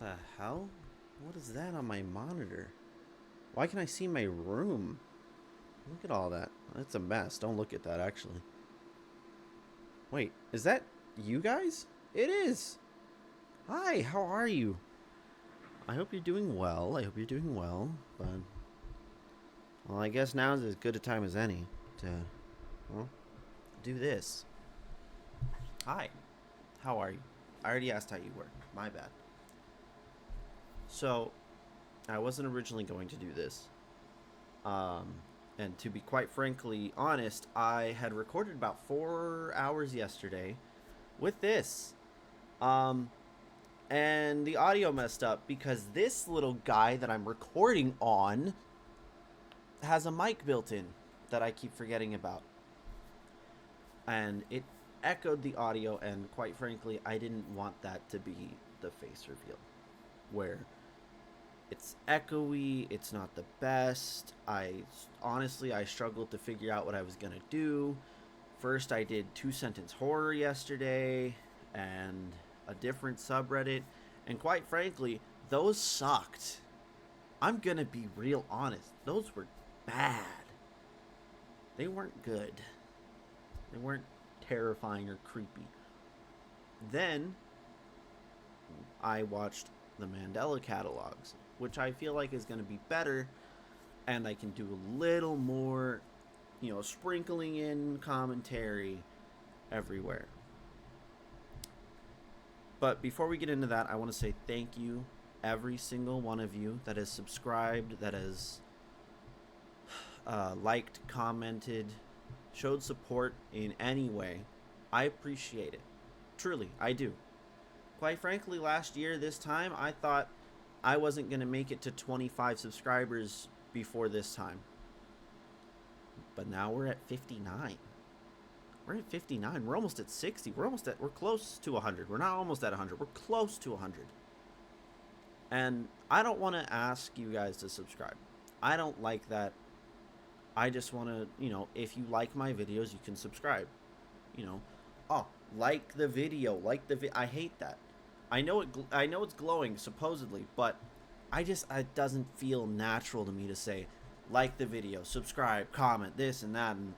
The hell? What is that on my monitor? Why can I see my room? Look at all that. That's a mess. Don't look at that, actually. Wait, is that you guys? It is! Hi, how are you? I hope you're doing well. But, well, I guess now is as good a time as any to, well, do this. Hi, how are you? I already asked how you were. My bad. So, I wasn't originally going to do this. And to be quite frankly honest, I had recorded about 4 hours yesterday with this. And the audio messed up because this little guy that I'm recording on has a mic built in that I keep forgetting about. And it echoed the audio, and quite frankly, I didn't want that to be the face reveal. Where it's echoey, it's not the best. I struggled to figure out what I was gonna do. First, I did 2-sentence horror yesterday and a different subreddit, and quite frankly, those sucked. I'm gonna be real honest. Those were bad. They weren't good. They weren't terrifying or creepy. Then I watched the Mandela catalogs, which I feel like is going to be better, and I can do a little more, sprinkling in commentary everywhere. But before we get into that, I want to say thank you, every single one of you that has subscribed, that has liked, commented, showed support in any way. I appreciate it. Truly, I do. Quite frankly, last year, this time, I thought I wasn't going to make it to 25 subscribers before this time. But now we're at 59. We're at 59. We're almost at 60. We're close to 100. We're not almost at 100. We're close to 100. And I don't want to ask you guys to subscribe. I don't like that. I just want to, if you like my videos, you can subscribe. Like the video, I hate that. I know it's glowing supposedly, but it doesn't feel natural to me to say like the video, subscribe, comment, this and that, and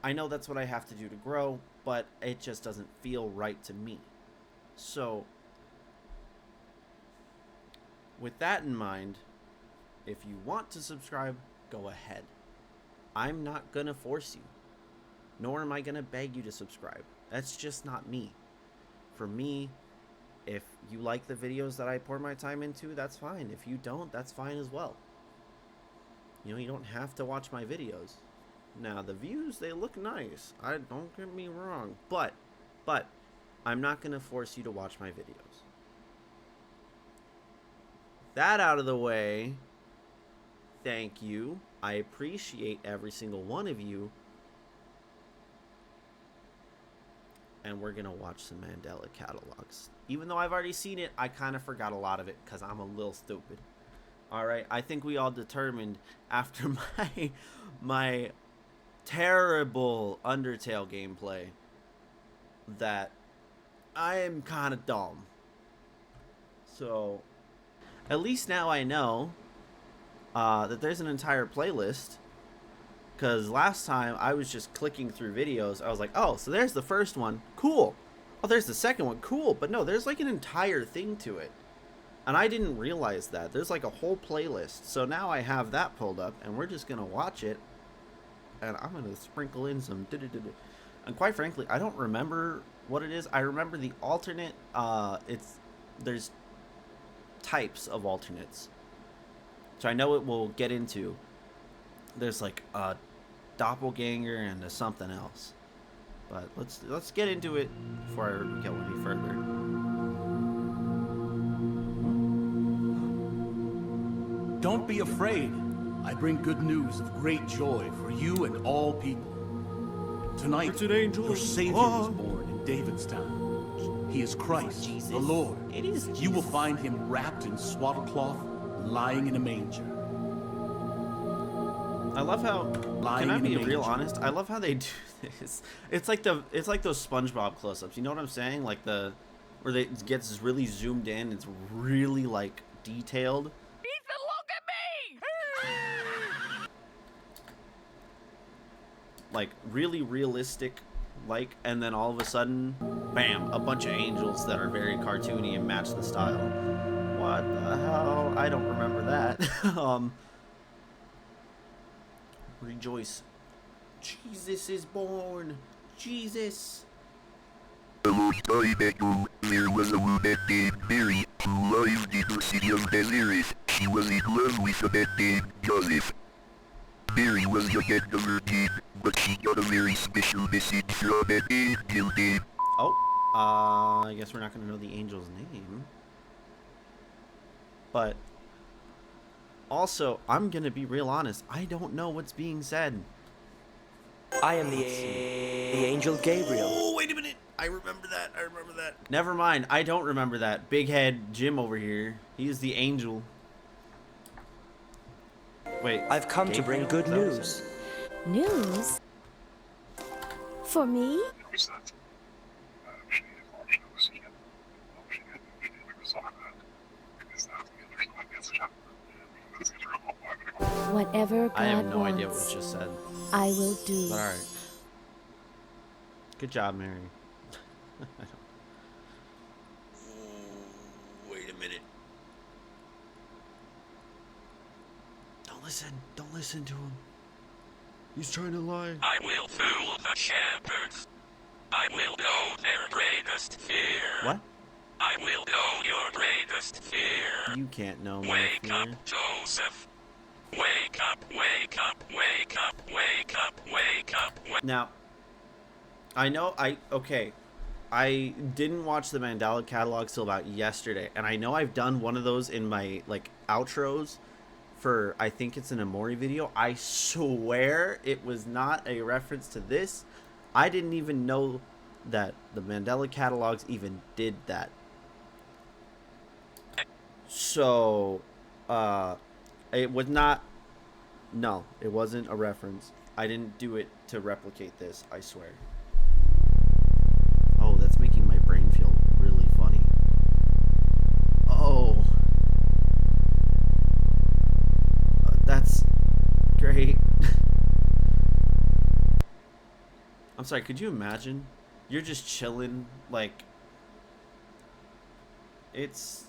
I know that's what I have to do to grow, but it just doesn't feel right to me. So with that in mind, if you want to subscribe, go ahead. I'm not gonna force you, nor am I gonna beg you to subscribe. That's just not me. For me, if you like the videos that I pour my time into, that's fine. If you don't, that's fine as well. You don't have to watch my videos. Now, the views, they look nice. Don't get me wrong. But, I'm not going to force you to watch my videos. That out of the way, thank you. I appreciate every single one of you. And we're going to watch some Mandela catalogs. Even though I've already seen it, I kind of forgot a lot of it because I'm a little stupid. Alright, I think we all determined after my terrible Undertale gameplay that I am kind of dumb. So, at least now I know that there's an entire playlist. Because last time I was just clicking through videos. I was like, oh, so there's the first one. Cool. Oh, there's the second one. Cool. But no, there's like an entire thing to it. And I didn't realize that. There's like a whole playlist. So now I have that pulled up, and we're just going to watch it. And I'm going to sprinkle in some... And quite frankly, I don't remember what it is. I remember the alternate. There's types of alternates. So I know it will get into. There's like a doppelganger and a something else. But let's get into it before we go any further. Don't be afraid. I bring good news of great joy for you and all people. Tonight, your Savior was born in Davidstown. He is Christ, the Lord. It is Jesus. You will find him wrapped in swaddle cloth, lying in a manger. I love how. Can I be real honest? I love how they do this. It's like those SpongeBob close-ups. You know what I'm saying? Like where it gets really zoomed in. It's really like detailed. Ethan, look at me! Like really realistic, like, and then all of a sudden, bam, a bunch of angels that are very cartoony and match the style. What the hell? I don't remember that. Rejoice. Jesus is born. Jesus. A long time ago, there was a woman named Mary who lived in the city of Nazareth. She was in love with a man named Joseph. Mary was young and a virgin, but she got a very special message from an angel named... Oh, I guess we're not going to know the angel's name. But also, I'm going to be real honest. I don't know what's being said. I am the angel Gabriel. Oh, wait a minute. I remember that. Never mind. I don't remember that. Big head Jim over here. He is the angel. Wait. I've come to bring good news. News? For me? Whatever God I have no wants, idea what was just said. I will do. But alright. Good job, Mary. Wait a minute. Don't listen to him. He's trying to lie. I will fool the shepherds. I will know their greatest fear. What? I will know your greatest fear. You can't know my Wake fear. up, Joseph. Wake up, wake up, wake up, wake up, wake up, wake up. Now, I know okay. I didn't watch the Mandela catalog till about yesterday, and I know I've done one of those in my like outros for, I think it's an Amori video. I swear it was not a reference to this. I didn't even know that the Mandela catalogs even did that. So, it was not, no, it wasn't a reference. I didn't do it to replicate this, I swear. Oh, that's making my brain feel really funny. Oh. That's great. I'm sorry, could you imagine? You're just chilling, like, it's,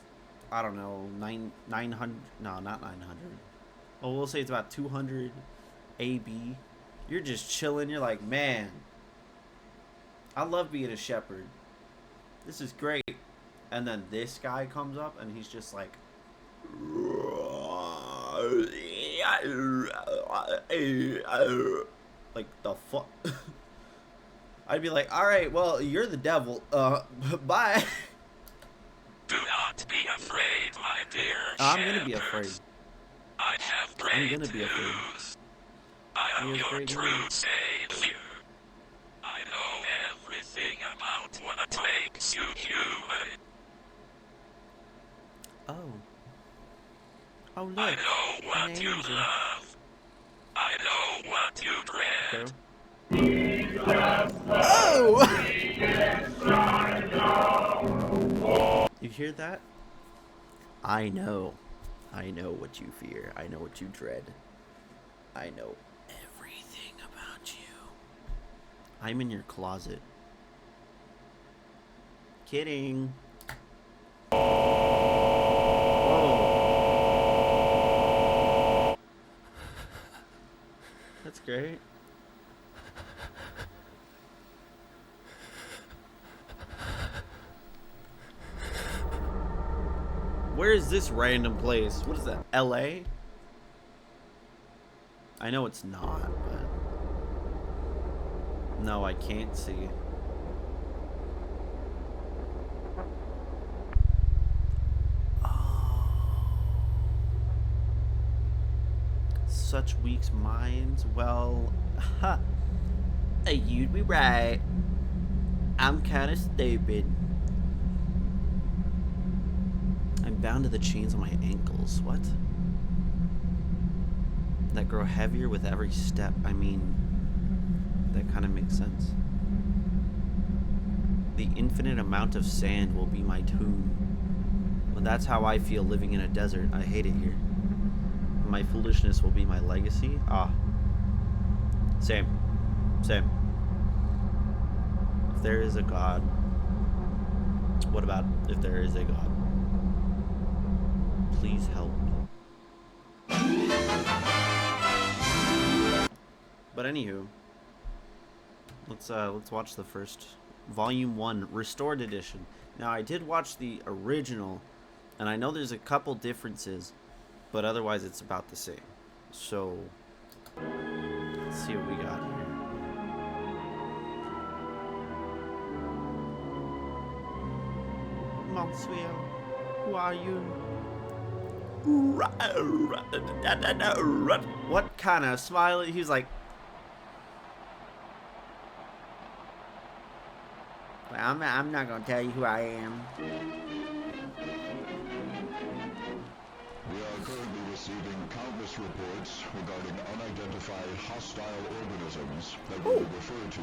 I don't know, 900, no, not 900. Well, we'll say it's about 200 AB. You're just chilling, you're like, man, I love being a shepherd. This is great. And then this guy comes up and he's just like, like the fuck. I'd be like, all right, well, you're the devil. Bye. Do not be afraid, my dear I'm gonna be shepherds. afraid. I have great I'm gonna be afraid. news. I am He has your great true news. savior. I know everything about what makes you human. Oh. Oh, look. I know what an you angel. love. I know what you dread. Okay. Oh! You hear that? I know. I know what you fear. I know what you dread. I know everything about you. I'm in your closet. Kidding. Whoa. That's great. Where is this random place? What is that? LA? I know it's not, but no, I can't see. Oh. Such weak minds. Well, ha. You'd be right. I'm kind of stupid. I'm bound to the chains on my ankles. What? That grow heavier with every step. I mean, that kind of makes sense. The infinite amount of sand will be my tomb. Well, that's how I feel living in a desert. I hate it here. My foolishness will be my legacy. Ah. Same. Same. If there is a God, what about if there is a God? Please help me. But anywho, let's watch the first Volume 1 Restored Edition. Now I did watch the original, and I know there's a couple differences, but otherwise it's about the same. So let's see what we got here. Monsieur, who are you? What kind of smile? He's like, well, I'm not gonna tell you who I am. We are currently receiving countless reports regarding unidentified hostile organisms that we refer to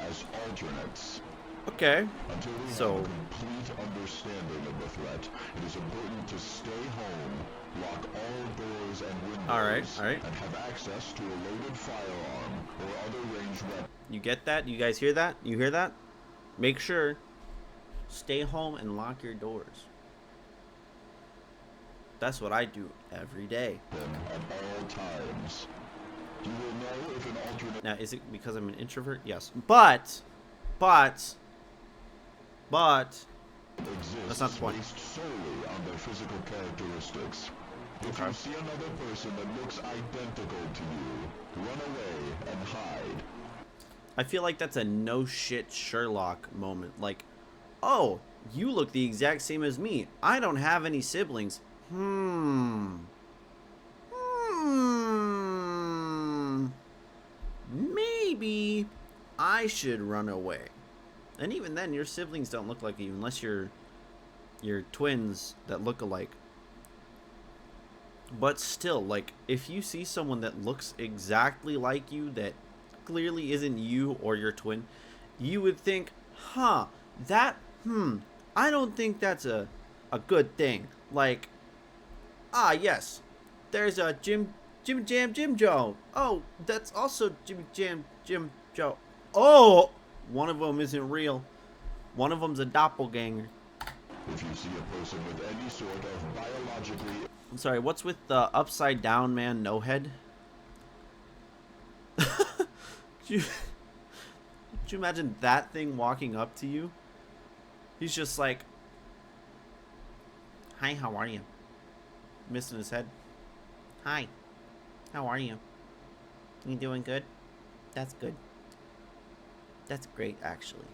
as alternates. Okay. Until we have a complete understanding of the threat, it is important to stay home, lock all doors and windows, all right. and have access to a loaded firearm or other ranged weapon. You get that? You guys hear that? You hear that? Make sure, stay home and lock your doors. That's what I do every day. At all times. You will know if an alternate... Now, is it because I'm an introvert? Yes. But that's not the point. Based solely on their physical characteristics. If you see another person that looks identical to you, run away and hide. I feel like that's a no shit Sherlock moment. Like, oh, you look the exact same as me. I don't have any siblings. Maybe I should run away. And even then, your siblings don't look like you unless you're twins that look alike. But still, like, if you see someone that looks exactly like you that clearly isn't you or your twin, you would think, I don't think that's a good thing. Like, yes, there's a Jim Joe. Oh, that's also Jim Joe. Oh, one of them isn't real. One of them's a doppelganger. If you see a person with any sort of biologically... I'm sorry, what's with the upside down man no head? Could you imagine that thing walking up to you? He's just like, hi, how are you? Missing his head. Hi, how are you? You doing good? That's good. That's great, actually.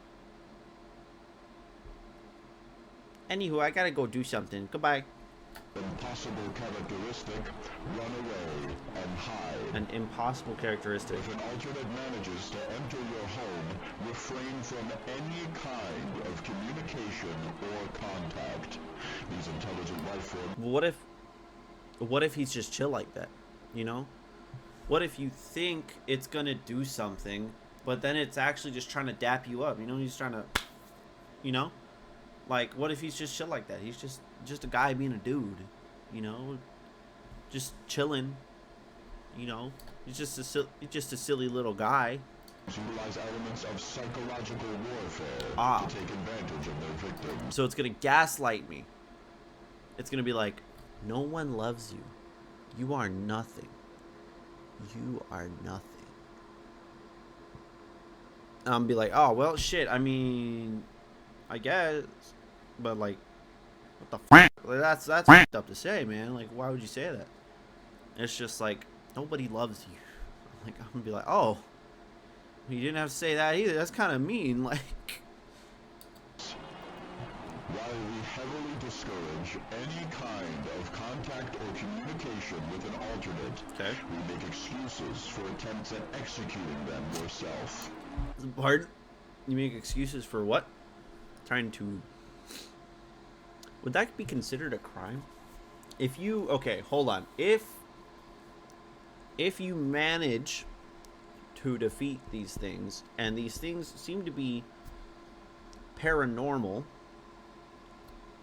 Anywho, I gotta go do something. Goodbye. Impossible characteristic, run away and hide. An impossible characteristic. If an alternate manages to enter your home, refrain from any kind of communication or contact. These intelligent life forms... What if he's just chill like that? You know? What if you think it's gonna do something, but then it's actually just trying to dap you up? You know, he's trying to, you know? Like, what if he's just chill like that? He's just a guy being a dude, you know? Just chilling, you know? He's just a silly little guy. Utilize elements of psychological warfare to take advantage of their victims. So it's gonna gaslight me. It's gonna be like, no one loves you. You are nothing. You are nothing. I'm be like, oh well, shit. I mean, I guess, but like, what the fuck? Like, that's fucked up to say, man. Like, why would you say that? It's just like nobody loves you. Like, I'm gonna be like, oh, you didn't have to say that either. That's kind of mean. Like, while we heavily discourage any kind of contact or communication with an alternate, we make excuses for attempts at executing them yourself. Pardon? You make excuses for what? Trying to... Would that be considered a crime? If you... Okay, hold on. If you manage to defeat these things, and these things seem to be paranormal,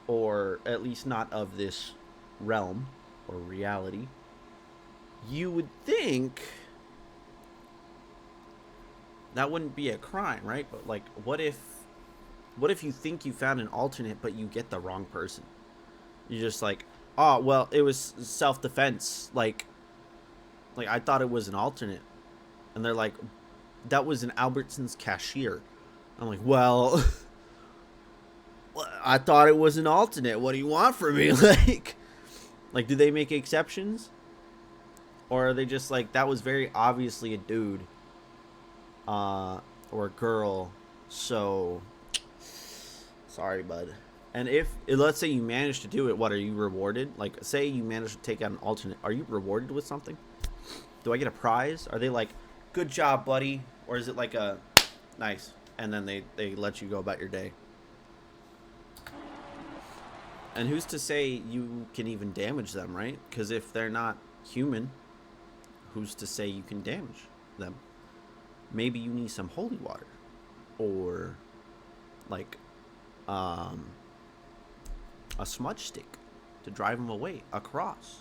or at least not of this realm or reality, you would think that wouldn't be a crime, right? But like, what if you think you found an alternate but you get the wrong person? You're just like, oh well, it was self-defense, like I thought it was an alternate, and they're like, that was an Albertsons cashier. I'm like, well, I thought it was an alternate. What do you want from me? Like, do they make exceptions? Or are they just like, that was very obviously a dude or a girl, so sorry, bud. And if, let's say you manage to do it, what, are you rewarded? Like, say you manage to take out an alternate, are you rewarded with something? Do I get a prize? Are they like, good job, buddy? Or is it like a, nice, and then they let you go about your day? And who's to say you can even damage them, right? Because if they're not human, who's to say you can damage them? Maybe you need some holy water, or like a smudge stick to drive them away. A cross.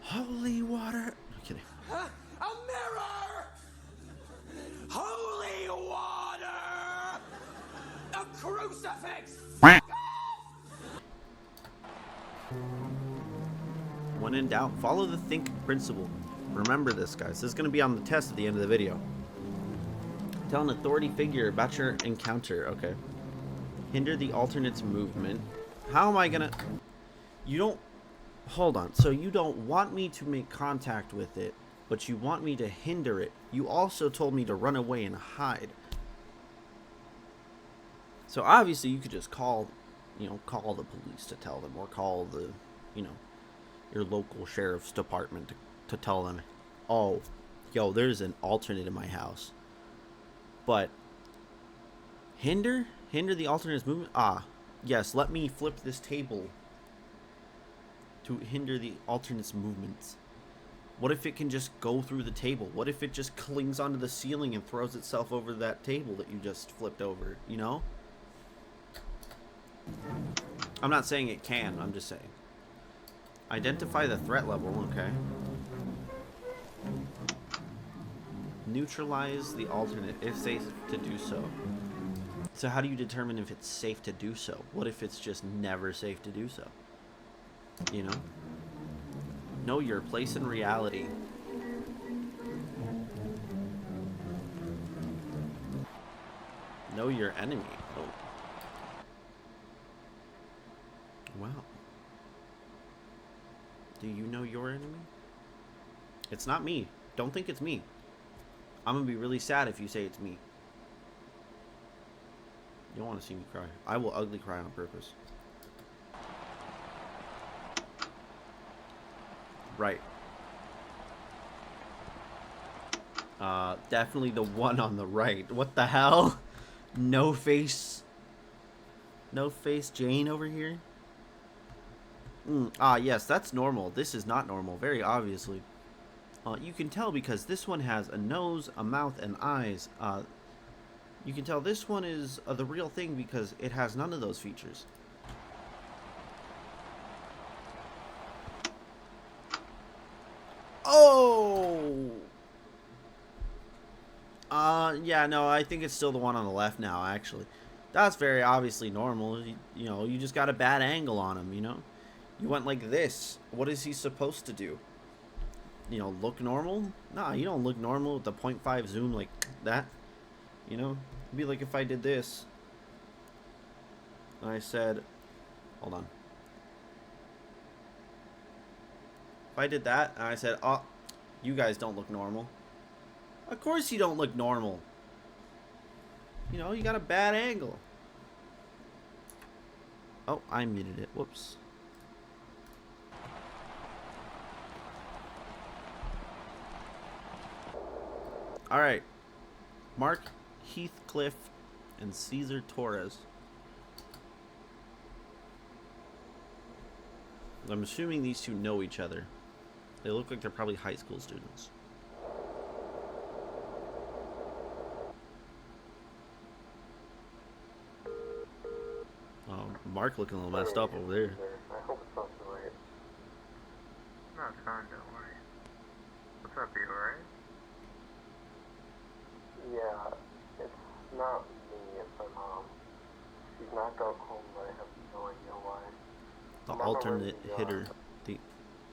Holy water. I'm kidding. A mirror! Holy water! A crucifix! When in doubt, follow the think principle. Remember this, guys. This is going to be on the test at the end of the video. Tell an authority figure about your encounter. Okay. Hinder the alternate's movement. How am I going to... You don't... Hold on. So you don't want me to make contact with it, but you want me to hinder it. You also told me to run away and hide. So obviously you could just call, call the police to tell them, or call the, your local sheriff's department to tell them, oh, yo, there's an alternate in my house. But hinder the alternate's movement? Ah, yes, let me flip this table to hinder the alternate's movements. What if it can just go through the table? What if it just clings onto the ceiling and throws itself over that table that you just flipped over, I'm not saying it can, I'm just saying. Identify the threat level, okay. Neutralize the alternate, if safe to do so. So how do you determine if it's safe to do so? What if it's just never safe to do so? Know your place in reality. Know your enemy. Oh. Wow. Do you know your enemy? It's not me. Don't think it's me. I'm gonna be really sad if you say it's me. You don't want to see me cry. I will ugly cry on purpose. Right. Definitely the one on the right. What the hell? No face Jane over here? Yes, that's normal. This is not normal, very obviously. You can tell because this one has a nose, a mouth, and eyes. You can tell this one is the real thing because it has none of those features. Oh! Yeah, no, I think it's still the one on the left now, actually. That's very obviously normal. You just got a bad angle on him, You went like this. What is he supposed to do? Look normal? Nah, you don't look normal with the 0.5 zoom like that. It'd be like if I did this. And I said, hold on. If I did that and I said, oh, you guys don't look normal. Of course you don't look normal. You got a bad angle. Oh, I muted it. Whoops. Alright. Mark Heathcliff and Cesar Torres. I'm assuming these two know each other. They look like they're probably high school students. Mark looking a little messed up over there. I hope it's not too late. No, it's fine, don't worry. What's up, you alright? Yeah, it's not me, it's my mom. She's knocked out cold, but I have no idea why. The alternate hitter. The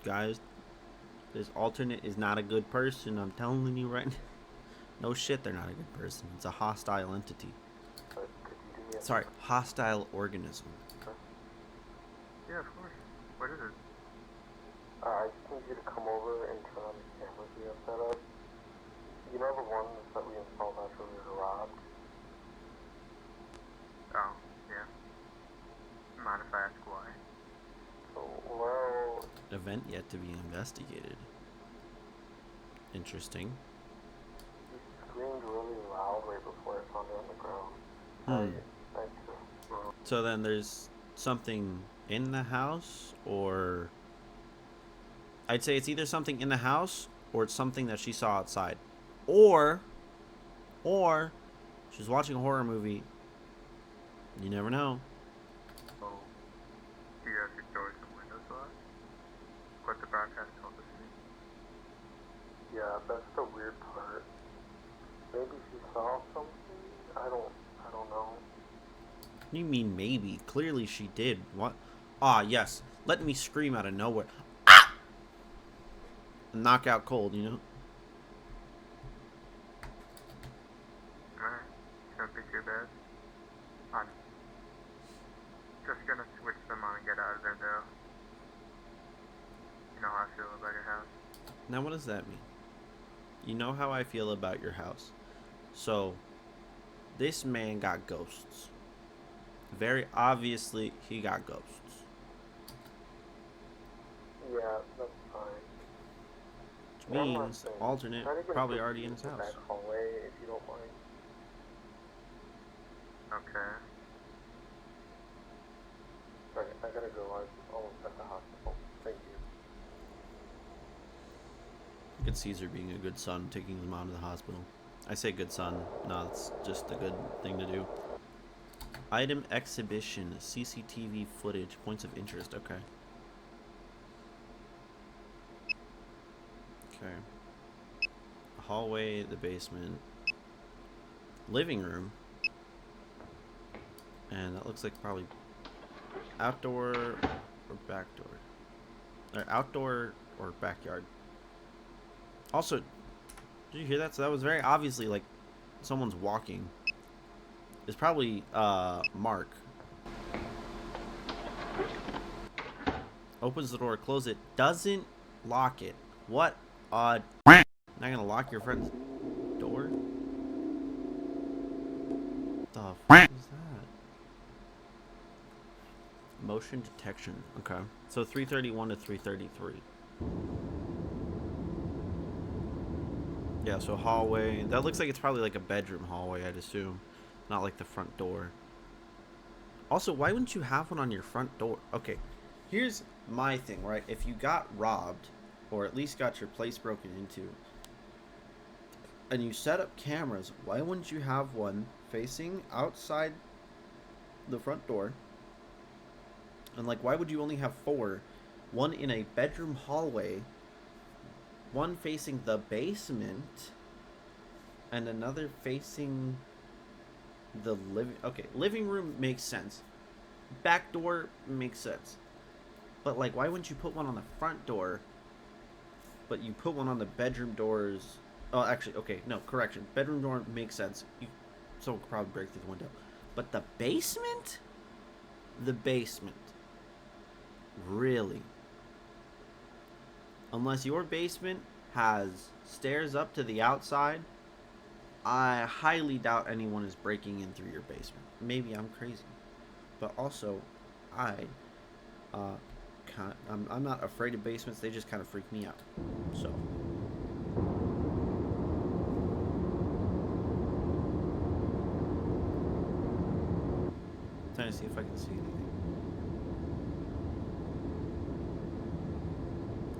guys, this alternate is not a good person. I'm telling you right now. No shit, they're not a good person. It's a hostile entity. Sorry, hostile organism. Yeah, of course. What is it? I just need you to come over and turn on the cameras we have set up. You know the ones that we installed after we were robbed? Oh, yeah. Mind if I ask why? Well... Event yet to be investigated. Interesting. You screamed really loud right before I found her on the ground. So then there's something in the house, or... I'd say it's either something in the house, or it's something that she saw outside. Or she's watching a horror movie. You never know. Oh, do you have your doors and windows locked? What the broadcast told us to. Yeah, that's the weird part. Maybe she saw something? I don't know. What do you mean maybe? Clearly she did. What? Ah, yes. Let me scream out of nowhere. Ah! Knockout cold, you know? Alright, shouldn't be too bad. I'm just gonna switch them on and get out of there, though. You know how I feel about your house. Now what does that mean? You know how I feel about your house. So, this man got ghosts. Very obviously, he got ghosts. Yeah, that's fine. Which means the alternate probably already in his house. Back hallway, if you don't mind. Okay. Sorry, I gotta go. I'm almost at the hospital. Thank you. I could Caesar being a good son, taking his mom to the hospital. I say good son. No, it's just a good thing to do. Item exhibition, CCTV footage, points of interest. Okay. Okay. Hallway, the basement, living room, and that looks like probably outdoor or back door. Or outdoor or backyard. Also, did you hear that? So that was very obviously like someone's walking. It's probably Mark. Opens the door, close it, doesn't lock it. What odd? Not gonna lock your friend's door? The fuck is that? Motion detection. Okay. So 331 to 333. Yeah, so hallway. That looks like it's probably like a bedroom hallway, I'd assume. Not like the front door. Also, why wouldn't you have one on your front door? Okay, here's my thing, right? If you got robbed, or at least got your place broken into, and you set up cameras, why wouldn't you have one facing outside the front door? And like, why would you only have 4? One in a bedroom hallway, one facing the basement, and another facing the living room makes sense. Back door makes sense. But like, why wouldn't you put one on the front door, but you put one on the bedroom doors? Oh, actually, okay, no, correction. Bedroom door makes sense. Someone could probably break through the window. But the basement? The basement. Really? Unless your basement has stairs up to the outside, I highly doubt anyone is breaking in through your basement. Maybe I'm crazy. But also, I'm not afraid of basements. They just kind of freak me out. So. I'm trying to see if I can see anything.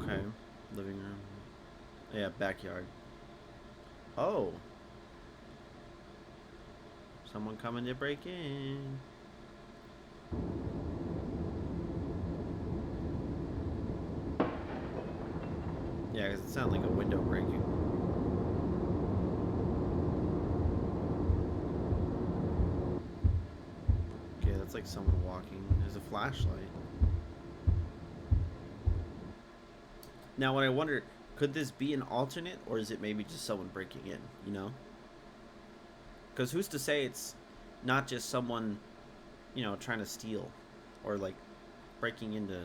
Okay. Living room. Yeah, backyard. Oh. Someone coming to break in. Yeah, because it sounded like a window breaking. Okay, that's like someone walking. There's a flashlight. Now, what I wonder, could this be an alternate, or is it maybe just someone breaking in, you know? Because who's to say it's not just someone, you know, trying to steal, or like breaking into,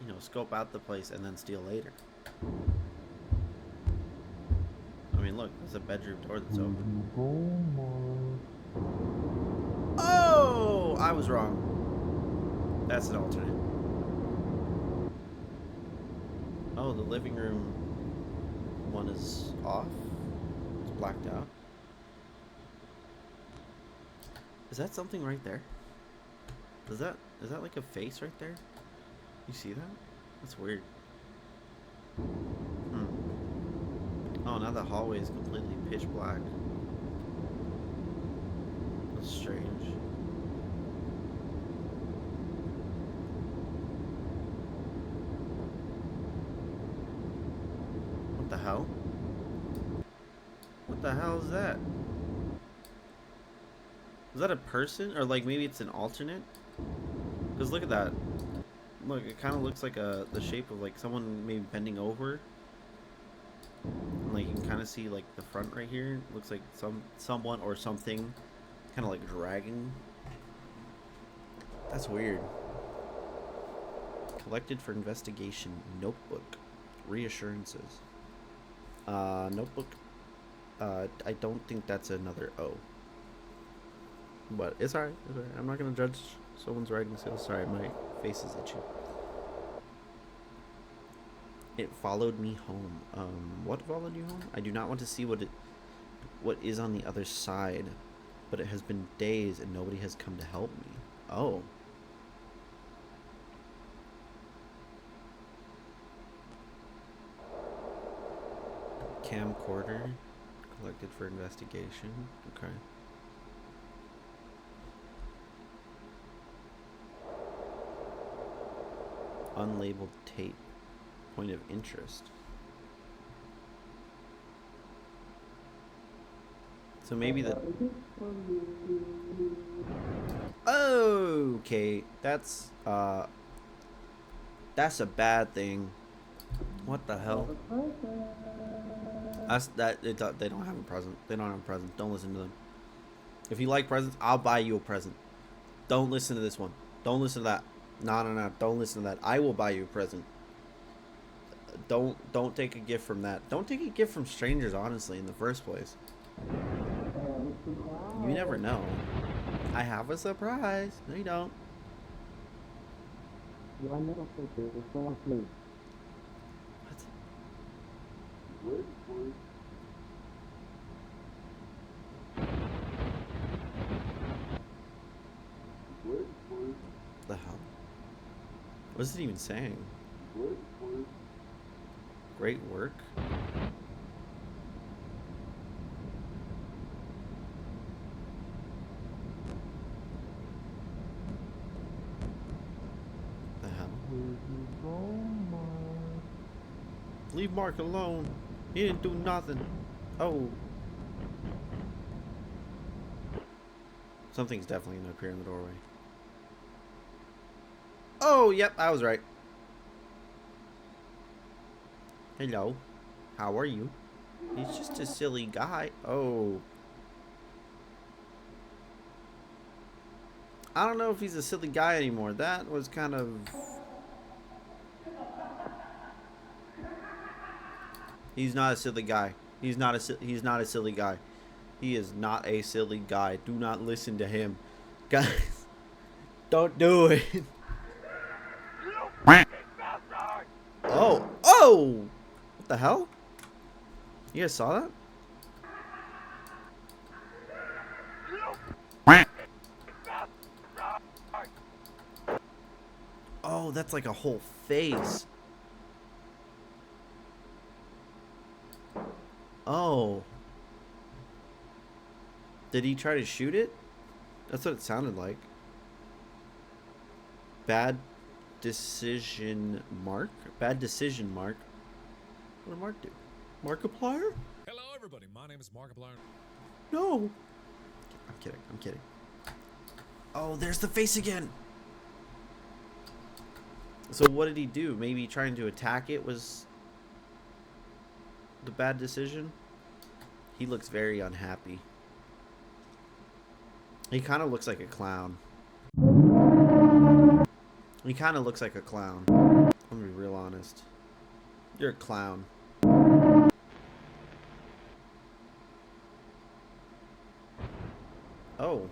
you know, scope out the place and then steal later. I mean, look, there's a bedroom door that's open. Oh, I was wrong. That's an alternate. Oh, the living room one is off. It's blacked out. Is that something right there? Is that like a face right there? You see that? That's weird. Oh, now the hallway is completely pitch black. That's strange. What the hell? What the hell is that? Is that a person? Or like maybe it's an alternate? Because look at that. Look, it kind of looks like the shape of like someone maybe bending over. And like you can kind of see like the front right here. It looks like someone or something kind of like dragging. That's weird. Collected for investigation. Notebook. Reassurances. Notebook. I don't think that's another O. But it's alright. It's alright. I'm not gonna judge someone's writing skills. Sorry, my face is itchy. It followed me home. What followed you home? I do not want to see what is on the other side, but it has been days and nobody has come to help me. Oh. Camcorder collected for investigation. Okay. Unlabeled tape. Point of interest. So maybe the... Okay, that's a bad thing. What the hell? They don't have a present. They don't have a present. Don't listen to them. If you like presents, I'll buy you a present. Don't listen to this one. Don't listen to that. No. Don't listen to that. I will buy you a present. Don't take a gift from that. Don't take a gift from strangers, honestly, in the first place. You never know. I have a surprise. No, you don't. What? The hell? What is it even saying? Great work? The hell? Leave Mark alone. He didn't do nothing. Oh. Something's definitely gonna appear in the doorway. Oh, yep, I was right. Hello. How are you? He's just a silly guy. Oh. I don't know if he's a silly guy anymore. That was kind of... He's not a silly guy. He's not a silly guy. He is not a silly guy. Do not listen to him. Guys, don't do it. Oh. Oh! What the hell? You guys saw that? Oh, that's like a whole face. Oh. Did he try to shoot it? That's what it sounded like. Bad decision mark? Bad decision mark. What did Mark do? Markiplier? Hello, everybody. My name is Markiplier. No. I'm kidding. I'm kidding. Oh, there's the face again. So what did he do? Maybe trying to attack it was the bad decision? He looks very unhappy. He kind of looks like a clown. He kind of looks like a clown. I'm gonna be real honest. You're a clown. Oh.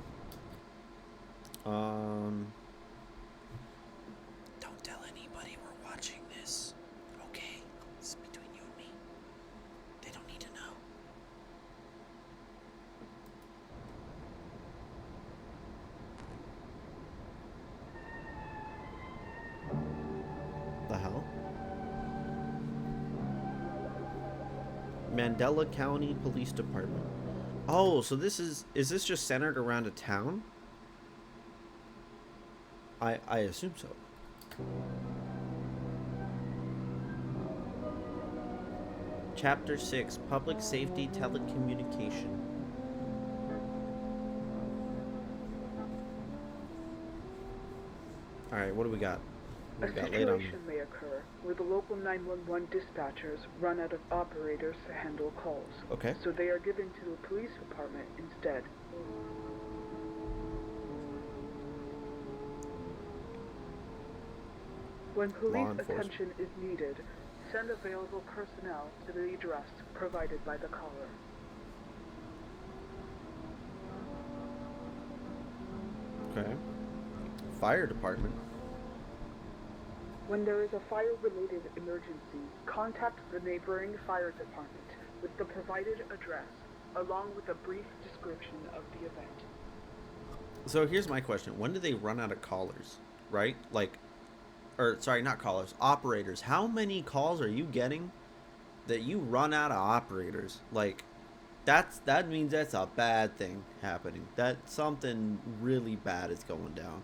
Don't tell anybody we're watching this. Okay? This is between you and me. They don't need to know. The hell? Mandela County Police Department. Oh, so this is this just centered around a town? I assume so. Chapter 6, Public Safety Telecommunication. Alright, what do we got? A situation may occur where the local 911 dispatchers run out of operators to handle calls. Okay. So they are given to the police department instead. When police attention is needed, send available personnel to the address provided by the caller. Okay. Fire department. When there is a fire-related emergency, contact the neighboring fire department with the provided address, along with a brief description of the event. So here's my question. When do they run out of callers, right? Like, or sorry, not callers, operators. How many calls are you getting that you run out of operators? Like, that means that's a bad thing happening. That something really bad is going down.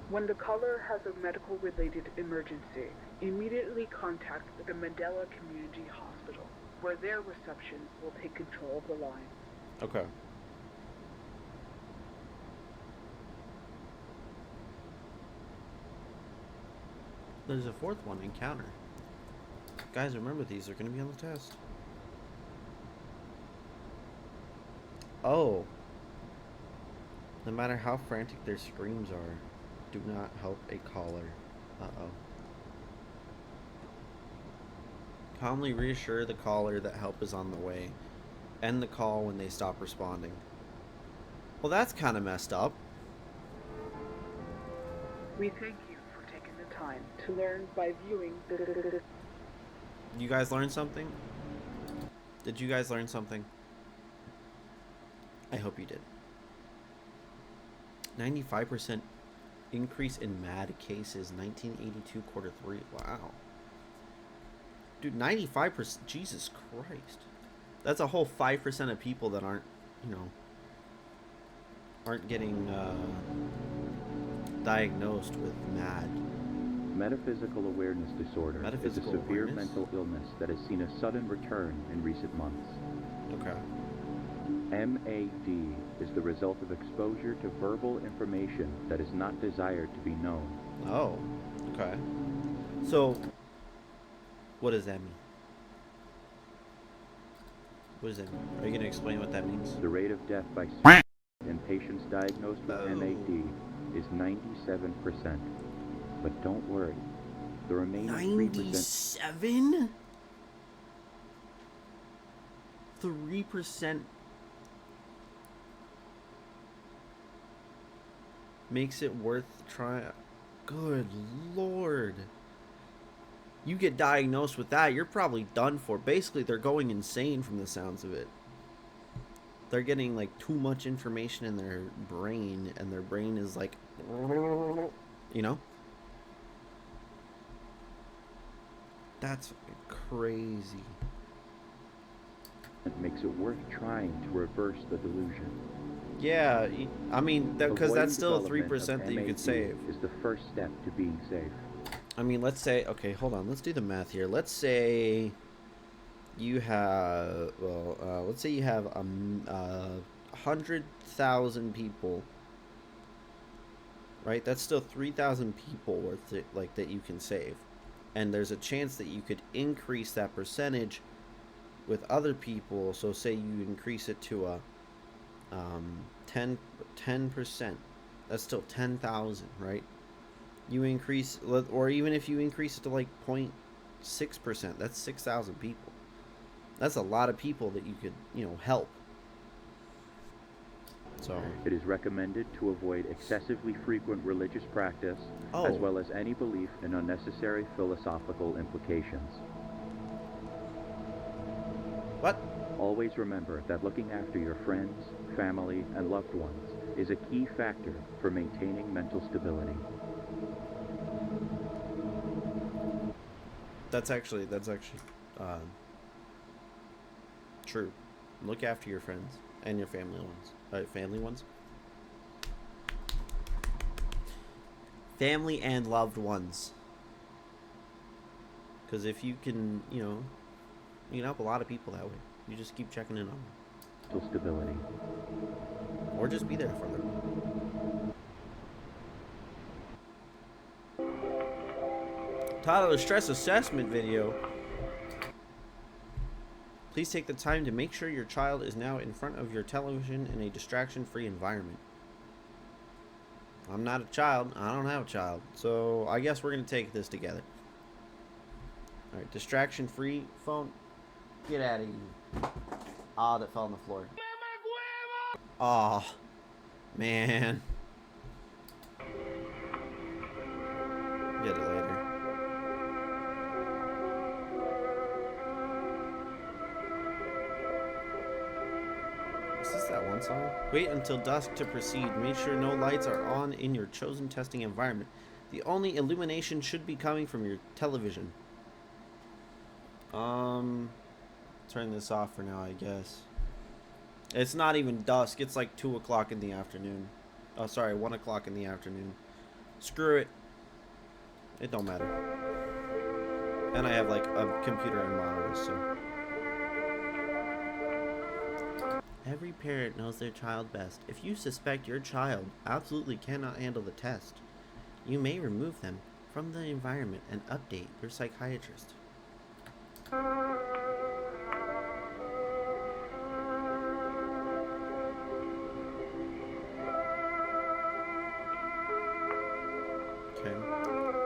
When the caller has a medical-related emergency, immediately contact the Mandela Community Hospital, where their reception will take control of the line. Okay. There's a fourth one, encounter. Guys, remember these are going to be on the test. Oh. No matter how frantic their screams are, do not help a caller. Uh-oh. Calmly reassure the caller that help is on the way. End the call when they stop responding. Well, that's kind of messed up. We thank you for taking the time to learn by viewing the... You guys learned something? Did you guys learn something? I hope you did. 95% increase in MAD cases, 1982 quarter 3. Wow. Dude, 95%. Jesus Christ. That's a whole 5% of people that aren't, aren't getting diagnosed with MAD. Metaphysical awareness disorder is a severe mental illness that has seen a sudden return in recent months. Okay. MAD is the result of exposure to verbal information that is not desired to be known. Oh, okay. So, what does that mean? What does that mean? Are you going to explain what that means? The rate of death by suicide in patients diagnosed with MAD is 97%. But don't worry, the remaining 97? 3% makes it worth trying. Good Lord. You get diagnosed with that, you're probably done for. Basically, they're going insane from the sounds of it. They're getting like too much information in their brain, and their brain is like, That's crazy. It makes it worth trying to reverse the delusion. Yeah, I mean, because Avoiding that's still development 3% that you MAD could save. is the first step to being safe. I mean, let's say, okay, hold on, let's do the math here. Let's say you have, well, let's say you have 100,000 people, right? That's still 3,000 people worth it, like, that you can save. And there's a chance that you could increase that percentage with other people. So say you increase it to a 10%. That's still 10,000, right? You increase, or even if you increase it to like 0.6%, that's 6,000 people. That's a lot of people that you could, help. So it is recommended to avoid excessively frequent religious practice, as well as any belief in unnecessary philosophical implications. What? Always remember that looking after your friends, family, and loved ones is a key factor for maintaining mental stability. That's actually true. Look after your friends and your family ones. Family and loved ones. Because if you can, you can help a lot of people that way. You just keep checking in on them. Mental stability. Or just be there for them. Title of stress assessment video. Please take the time to make sure your child is now in front of your television in a distraction-free environment. I'm not a child. I don't have a child. So I guess we're going to take this together. Alright, distraction-free phone. Get out of here. Ah, that fell on the floor. Aw, man. Get it later. Is this that one song? Wait until dusk to proceed. Make sure no lights are on in your chosen testing environment. The only illumination should be coming from your television. Turn this off for now, I guess. It's not even dusk. It's like 2 o'clock in the afternoon. Oh, sorry, 1 o'clock in the afternoon. Screw it. It don't matter. And I have like a computer and monitors, so. Every parent knows their child best. If you suspect your child absolutely cannot handle the test, you may remove them from the environment and update your psychiatrist. Okay.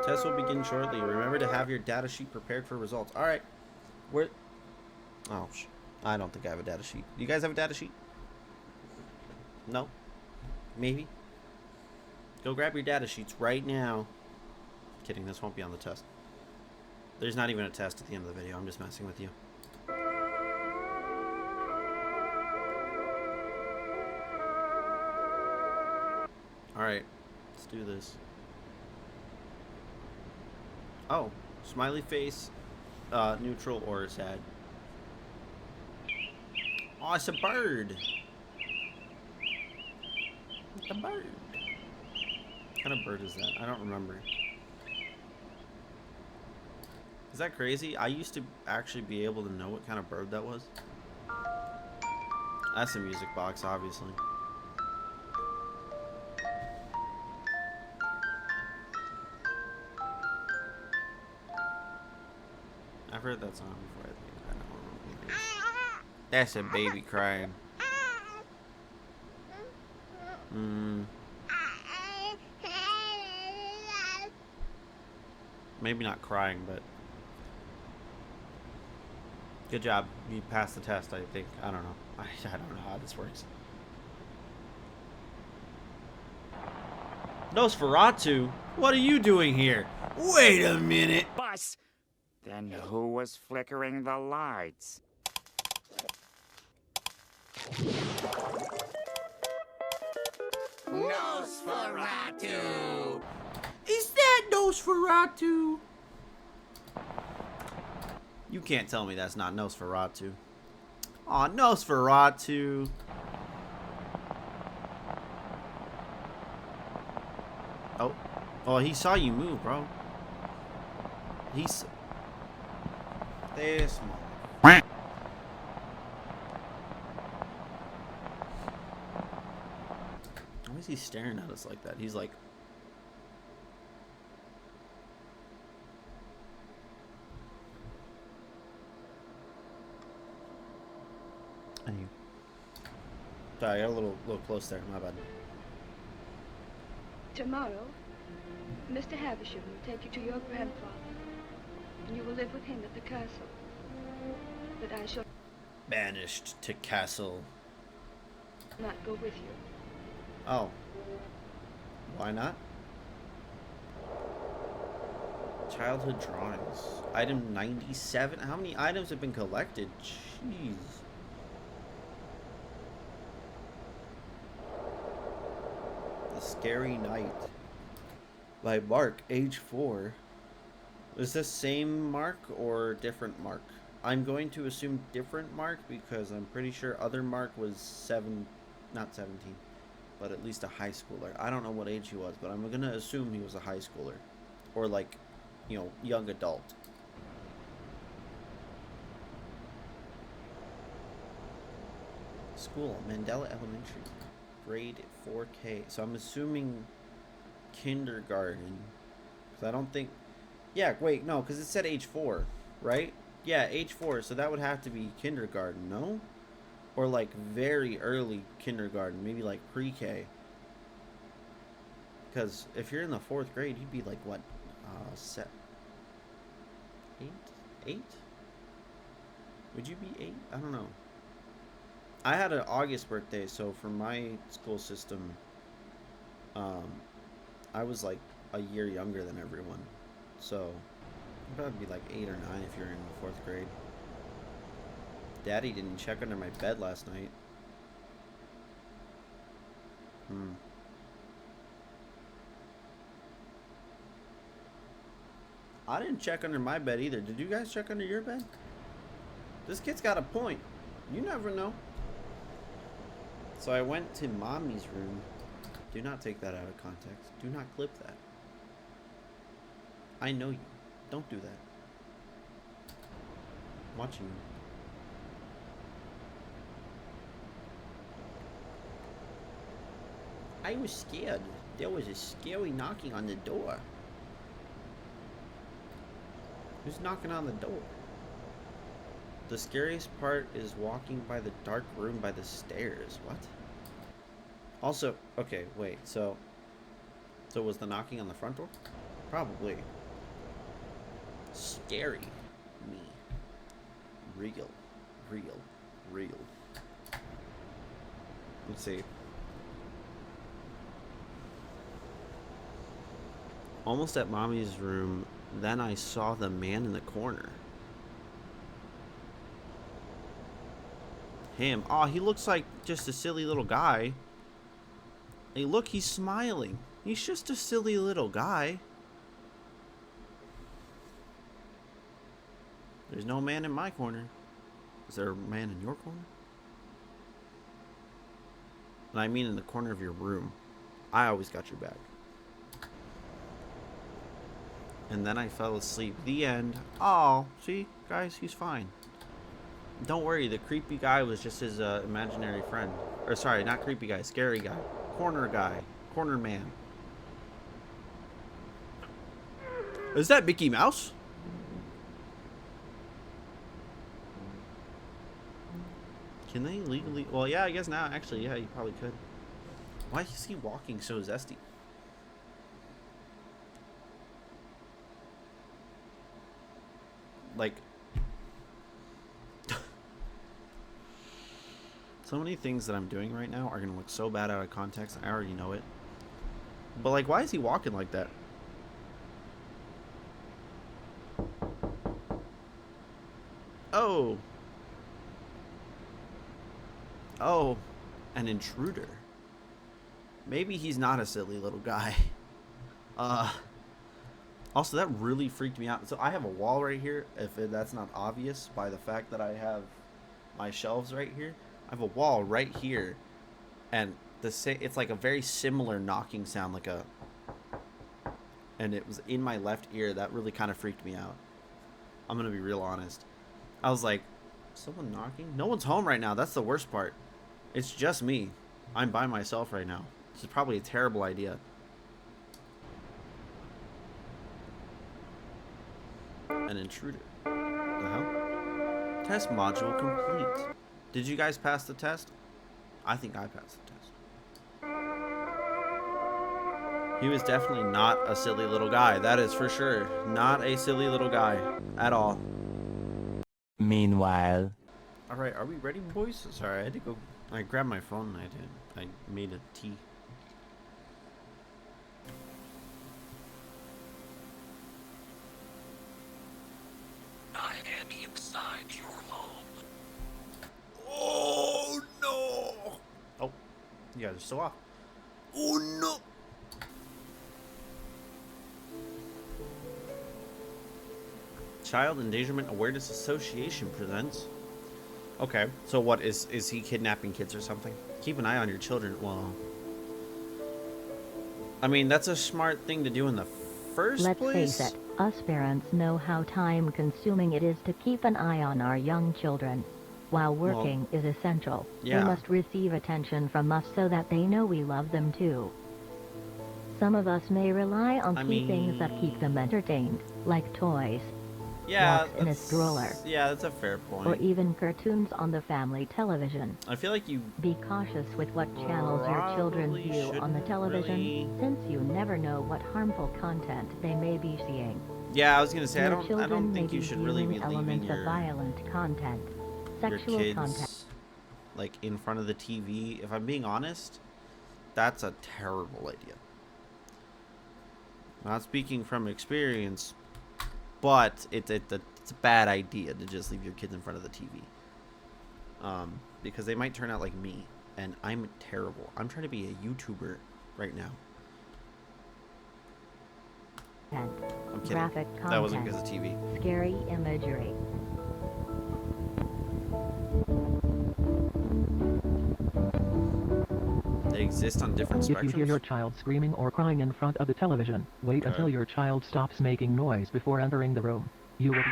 Test will begin shortly. Remember to have your data sheet prepared for results. Alright. Where... Oh, I don't think I have a data sheet. Do you guys have a data sheet? No? Maybe? Go grab your data sheets right now. Kidding, this won't be on the test. There's not even a test at the end of the video. I'm just messing with you. Alright. Let's do this. Oh. Smiley face. Neutral or sad. Oh, it's a bird. It's a bird. What kind of bird is that? I don't remember. Is that crazy? I used to actually be able to know what kind of bird that was. That's a music box, obviously. I've heard that song before, I think. I don't know what it is. That's a baby crying. Maybe not crying, but good job. You passed the test, I think. I don't know. I don't know how this works. Nosferatu? What are you doing here? Wait a minute. Bus. Then who was flickering the lights? Nosferatu! Is that Nosferatu? You can't tell me that's not Nosferatu. Aw, Nosferatu. Oh, he saw you move, bro. He's... This one. Why is he staring at us like that? He's like... Thank you. Sorry, I got a little close there. My bad. Tomorrow, Mr. Havisham will take you to your grandfather, and you will live with him at the castle. But I shall Banished to castle. not go with you. Oh. Why not? Childhood drawings. Item 97. How many items have been collected? Jeez. The Scary Night. By Mark, age 4. Is this same Mark or different Mark? I'm going to assume different Mark because I'm pretty sure other Mark was not 17, but at least a high schooler. I don't know what age he was, but I'm going to assume he was a high schooler. Or like, you know, young adult. School, Mandela Elementary. Grade 4K. So I'm assuming kindergarten. Because I don't think... Yeah, wait, no, because it said age 4, right? Yeah, age 4, so that would have to be kindergarten, no? Or like very early kindergarten, maybe like pre-K. Because if you're in the 4th grade, you'd be like, what? 8? Would you be 8? I don't know. I had an August birthday, so for my school system, I was like a year younger than everyone. So, you'd probably be like 8 or 9 if you're in the 4th grade. Daddy didn't check under my bed last night. I didn't check under my bed either. Did you guys check under your bed? This kid's got a point. You never know. So I went to mommy's room. Do not take that out of context. Do not clip that. I know you. Don't do that. I'm watching you. I was scared. There was a scary knocking on the door. Who's knocking on the door? The scariest part is walking by the dark room by the stairs. What? Also, okay, wait. So was the knocking on the front door? Probably. Scary. Me. Real. Let's see. Almost at mommy's room, then I saw the man in the corner. Him. Oh, he looks like just a silly little guy. Hey, look, he's smiling. He's just a silly little guy. There's no man in my corner. Is there a man in your corner? And I mean in the corner of your room. I always got your back. And then I fell asleep. The end. Oh, see, guys, he's fine. Don't worry, the creepy guy was just his imaginary friend. Or sorry, not creepy guy, scary guy. Corner guy. Corner man. Is that Mickey Mouse? Can they legally... Well, yeah, I guess now, actually, yeah, you probably could. Why is he walking so zesty? Like... So many things that I'm doing right now are going to look so bad out of context. I already know it. But, like, why is he walking like that? Oh. Oh. An intruder. Maybe he's not a silly little guy. Also, that really freaked me out. So, I have a wall right here. If that's not obvious by the fact that I have my shelves right here. I have a wall right here, and it's like a very similar knocking sound, like a and it was in my left ear. That really kind of freaked me out. I'm gonna be real honest. I was like, someone knocking? No one's home right now. That's the worst part. It's just me. I'm by myself right now. This is probably a terrible idea. An intruder. The hell? Test module complete. Did you guys pass the test? I think I passed the test. He was definitely not a silly little guy. That is for sure. Not a silly little guy at all. Meanwhile. Alright, are we ready, boys? Sorry, I had to go. I grabbed my phone and I made a tea. I am inside your home. Oh no! Oh, you guys are still off. Oh no! Child Endangerment Awareness Association presents. Okay, so what is he kidnapping kids or something? Keep an eye on your children. Well, I mean, that's a smart thing to do in the first place. Let's face it, us parents know how time-consuming it is to keep an eye on our young children. While working is essential, yeah. They must receive attention from us so that they know we love them too. Some of us may rely on things that keep them entertained, like toys, walks in a stroller, yeah, that's a fair point. or even cartoons on the family television. I feel like you be cautious with what channels your children view on the television, since you never know what harmful content they may be seeing. Yeah, I was gonna say I Your don't think you should really be leaving elements your of violent content, your sexual kids content, like in front of the TV. If I'm being honest, that's a terrible idea. Not speaking from experience, but it's a bad idea to just leave your kids in front of the TV. Because they might turn out like me, and I'm terrible. I'm trying to be a YouTuber right now. I'm kidding. graphic content, That wasn't because of TV. scary imagery. They exist on different spectrums. If you hear your child screaming or crying in front of the television, wait until your child stops making noise before entering the room. You will...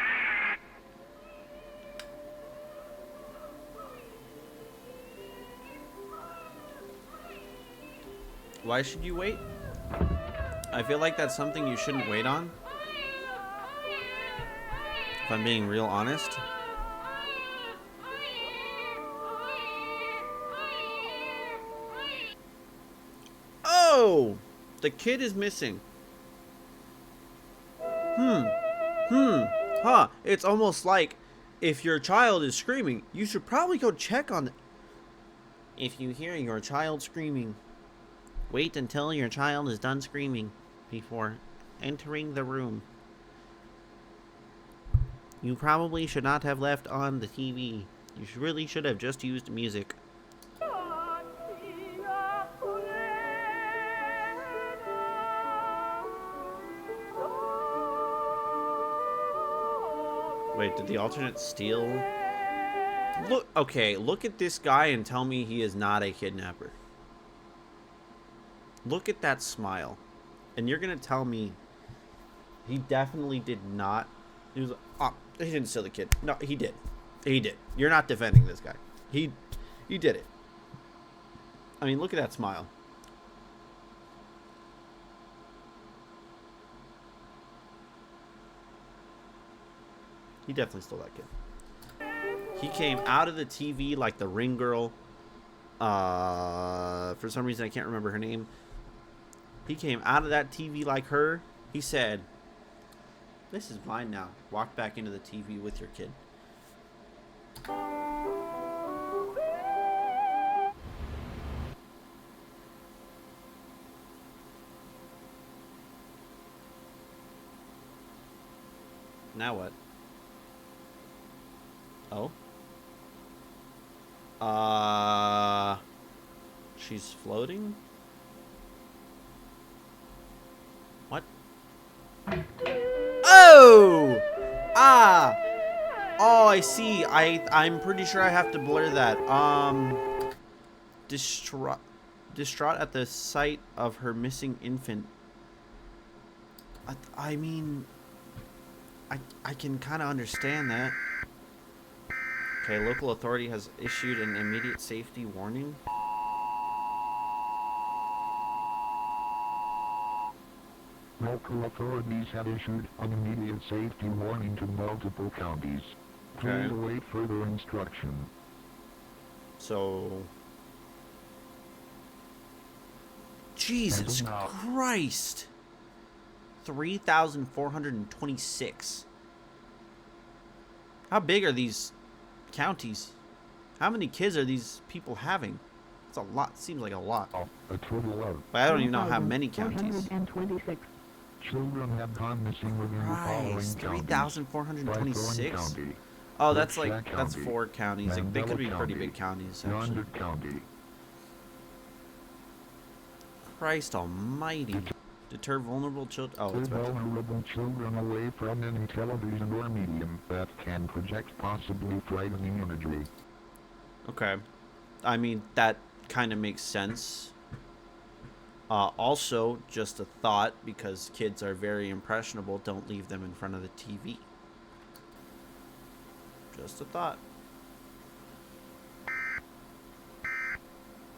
Why should you wait? I feel like that's something you shouldn't wait on. If I'm being real honest. Oh! The kid is missing. Huh. It's almost like if your child is screaming, you should probably go check on it. If you hear your child screaming, wait until your child is done screaming before entering the room. You probably should not have left on the TV. You really should have just used music. Wait, did the alternate steal? Look, okay, look at this guy and tell me he is not a kidnapper. Look at that smile. And you're gonna tell me he definitely did not. He was like, oh, he didn't steal the kid. No, he did. He did. You're not defending this guy. He did it. I mean, look at that smile. He definitely stole that kid. He came out of the TV like the ring girl. For some reason, I can't remember her name. He came out of that TV like her. He said, "This is mine now." Walk back into the TV with your kid. Now what? Oh? She's floating? What? Oh! Ah! Oh, I see. I'm pretty sure I have to blur that. Distraught at the sight of her missing infant. I mean, I can kind of understand that. Okay, local authority has issued an immediate safety warning. Local authorities have issued an immediate safety warning to multiple counties. Please await further instruction. So... Jesus Christ! 3,426. How big are these counties? How many kids are these people having? It's a lot. Seems like a lot. A total of... But I don't even know how many counties. 426 children have gone missing within the following counties. 3,426? Oh, that's like, that's 4 counties. Like, they could be pretty big counties, actually. County. Christ almighty. Deter vulnerable children. Oh, it's vulnerable children away from any television or medium that can project possibly frightening imagery. Okay. I mean, that kind of makes sense. Also, just a thought, because kids are very impressionable, don't leave them in front of the TV. Just a thought.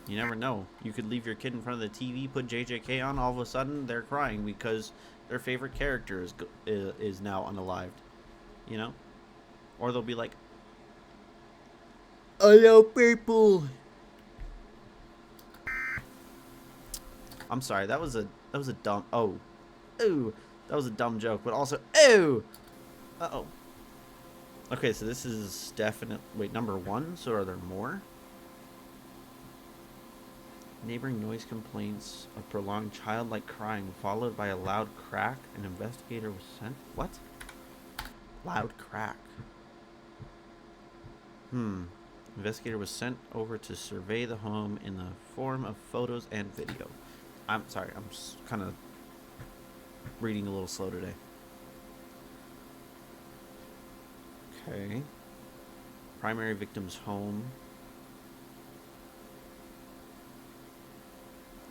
You never know. You could leave your kid in front of the TV, put JJK on, all of a sudden they're crying because their favorite character is now unalived. You know? Or they'll be like, hello, people. I'm sorry, that was a dumb that was a dumb joke, but also uh-oh. Okay, so this is number 1, so are there more? Neighboring noise complaints of prolonged childlike crying followed by a loud crack. An investigator was sent. What? Loud crack. Investigator was sent over to survey the home in the form of photos and video. I'm sorry, I'm kind of reading a little slow today. Okay. Primary victim's home.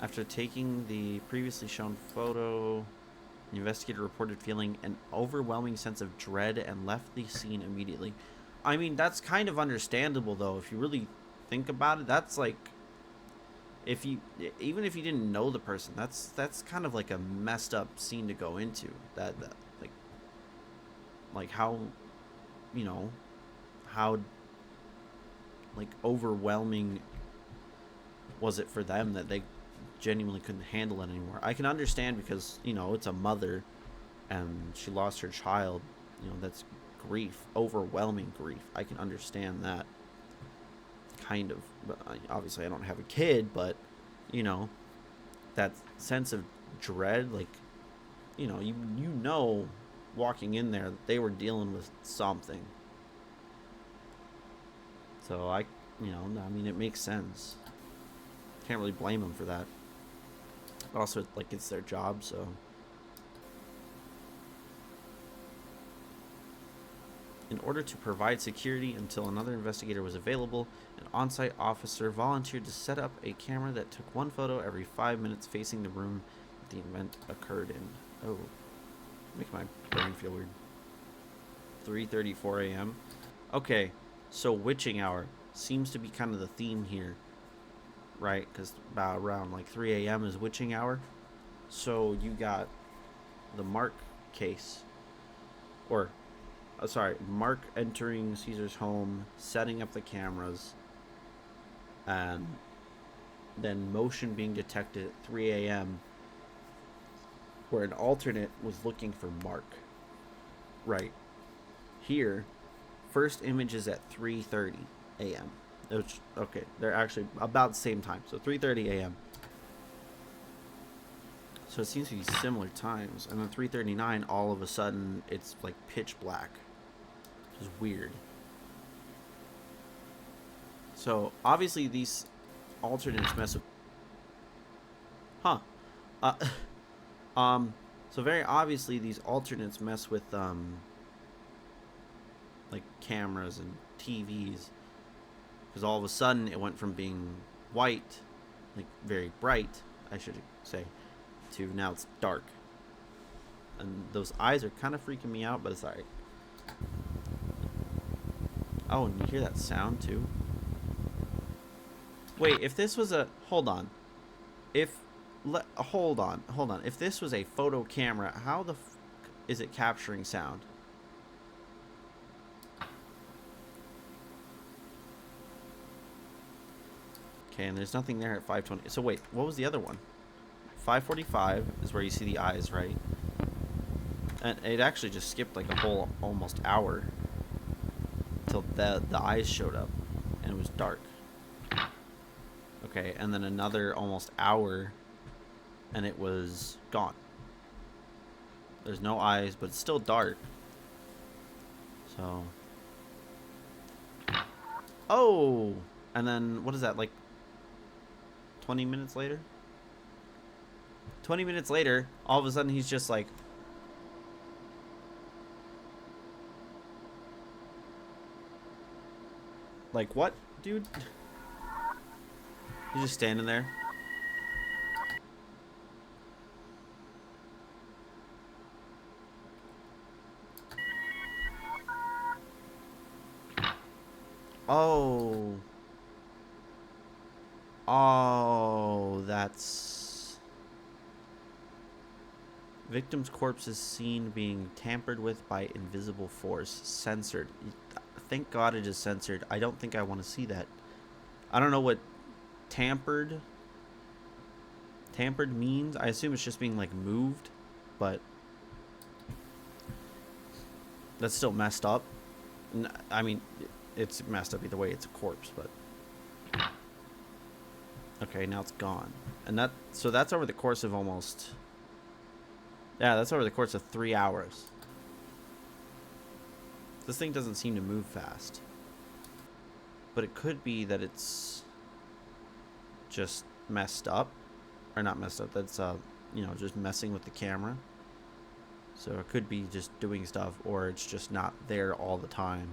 After taking the previously shown photo, the investigator reported feeling an overwhelming sense of dread and left the scene immediately. I mean, that's kind of understandable, though. If you really think about it, that's like, even if you didn't know the person, that's kind of like a messed up scene to go into. That like how, you know, how like overwhelming was it for them that they genuinely couldn't handle it anymore. I can understand because, you know, it's a mother and she lost her child. You know, that's grief, overwhelming grief. I can understand that, kind of. But obviously I don't have a kid, but, you know, that sense of dread, like, you know, you know walking in there that they were dealing with something. So I mean, it makes sense. Can't really blame them for that. But also, like, it's their job, so. In order to provide security until another investigator was available, an on-site officer volunteered to set up a camera that took one photo every 5 minutes facing the room that the event occurred in. Oh, make my brain feel weird. 3:34 a.m. Okay, so witching hour seems to be kind of the theme here, right? Because about around like 3 a.m. is witching hour. So you got the Mark case, or Mark entering Caesar's home, setting up the cameras, and then motion being detected at 3 a.m. where an alternate was looking for Mark. Right. Here, first image is at 3:30 a.m. Which, okay, they're actually about the same time. So 3:30 a.m. So it seems to be similar times. And then 3:39, all of a sudden, it's like pitch black. Which is weird. So obviously these alternates mess with... So very obviously these alternates mess with, like cameras and TVs. Because all of a sudden it went from being white, like very bright, I should say, to now it's dark. And those eyes are kind of freaking me out, but it's alright. Oh, and you hear that sound too? Wait, if this was a... Hold on. Hold on. If this was a photo camera, how the f is it capturing sound? Okay, and there's nothing there at 520. So wait, what was the other one? 545 is where you see the eyes, right? And it actually just skipped like a whole almost hour till the eyes showed up, and it was dark. Okay, and then another almost hour, and it was gone. There's no eyes, but it's still dark. So, oh, and then what is that, like 20 minutes later? 20 minutes later, all of a sudden he's just like, what, dude? He's just standing there. Oh. Oh, that's... Victim's corpse is seen being tampered with by invisible force. Censored. Thank God it is censored. I don't think I want to see that. I don't know what tampered means. I assume it's just being like moved, but that's still messed up. I mean, it's messed up either way. It's a corpse, but okay, now it's gone. And so that's over the course of almost, yeah, that's over the course of 3 hours. This thing doesn't seem to move fast, but it could be that it's just messed up, or not messed up. That's you know, just messing with the camera. So it could be just doing stuff, or it's just not there all the time.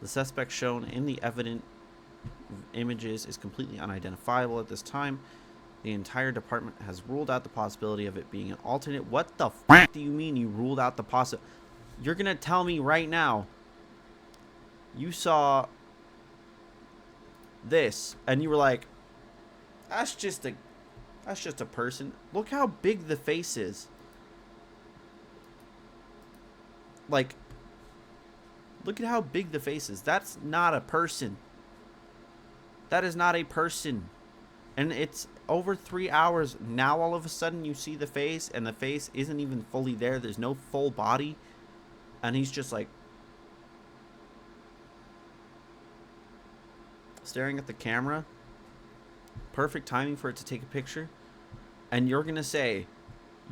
The suspect shown in the evident images is completely unidentifiable at this time. The entire department has ruled out the possibility of it being an alternate. What the f do you mean you ruled out the possibility? You're gonna tell me right now you saw this and you were like, that's just a person. Look how big the face is. Like, look at how big the face is. That's not a person. That is not a person. And it's over 3 hours. Now all of a sudden you see the face, and the face isn't even fully there. There's no full body. And he's just like staring at the camera. Perfect timing for it to take a picture. And you're gonna say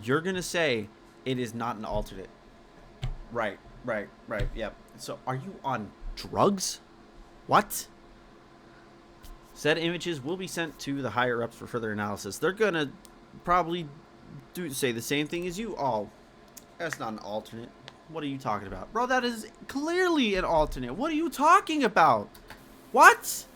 it is not an alternate. Right, yep. So are you on drugs? What? Said images will be sent to the higher ups for further analysis. They're gonna probably say the same thing as you. Oh, that's not an alternate. What are you talking about? Bro, that is clearly an alternate. What are you talking about? What?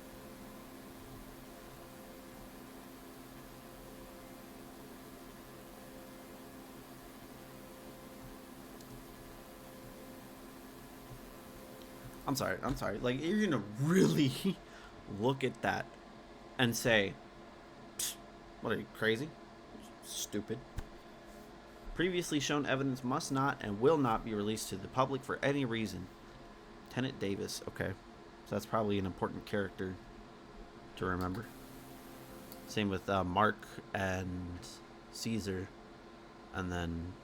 I'm sorry. Like, you're gonna really look at that and say, what are you, crazy? Stupid. Previously shown evidence must not and will not be released to the public for any reason. Lieutenant Davis. Okay. So that's probably an important character to remember. Same with Mark and Caesar. And then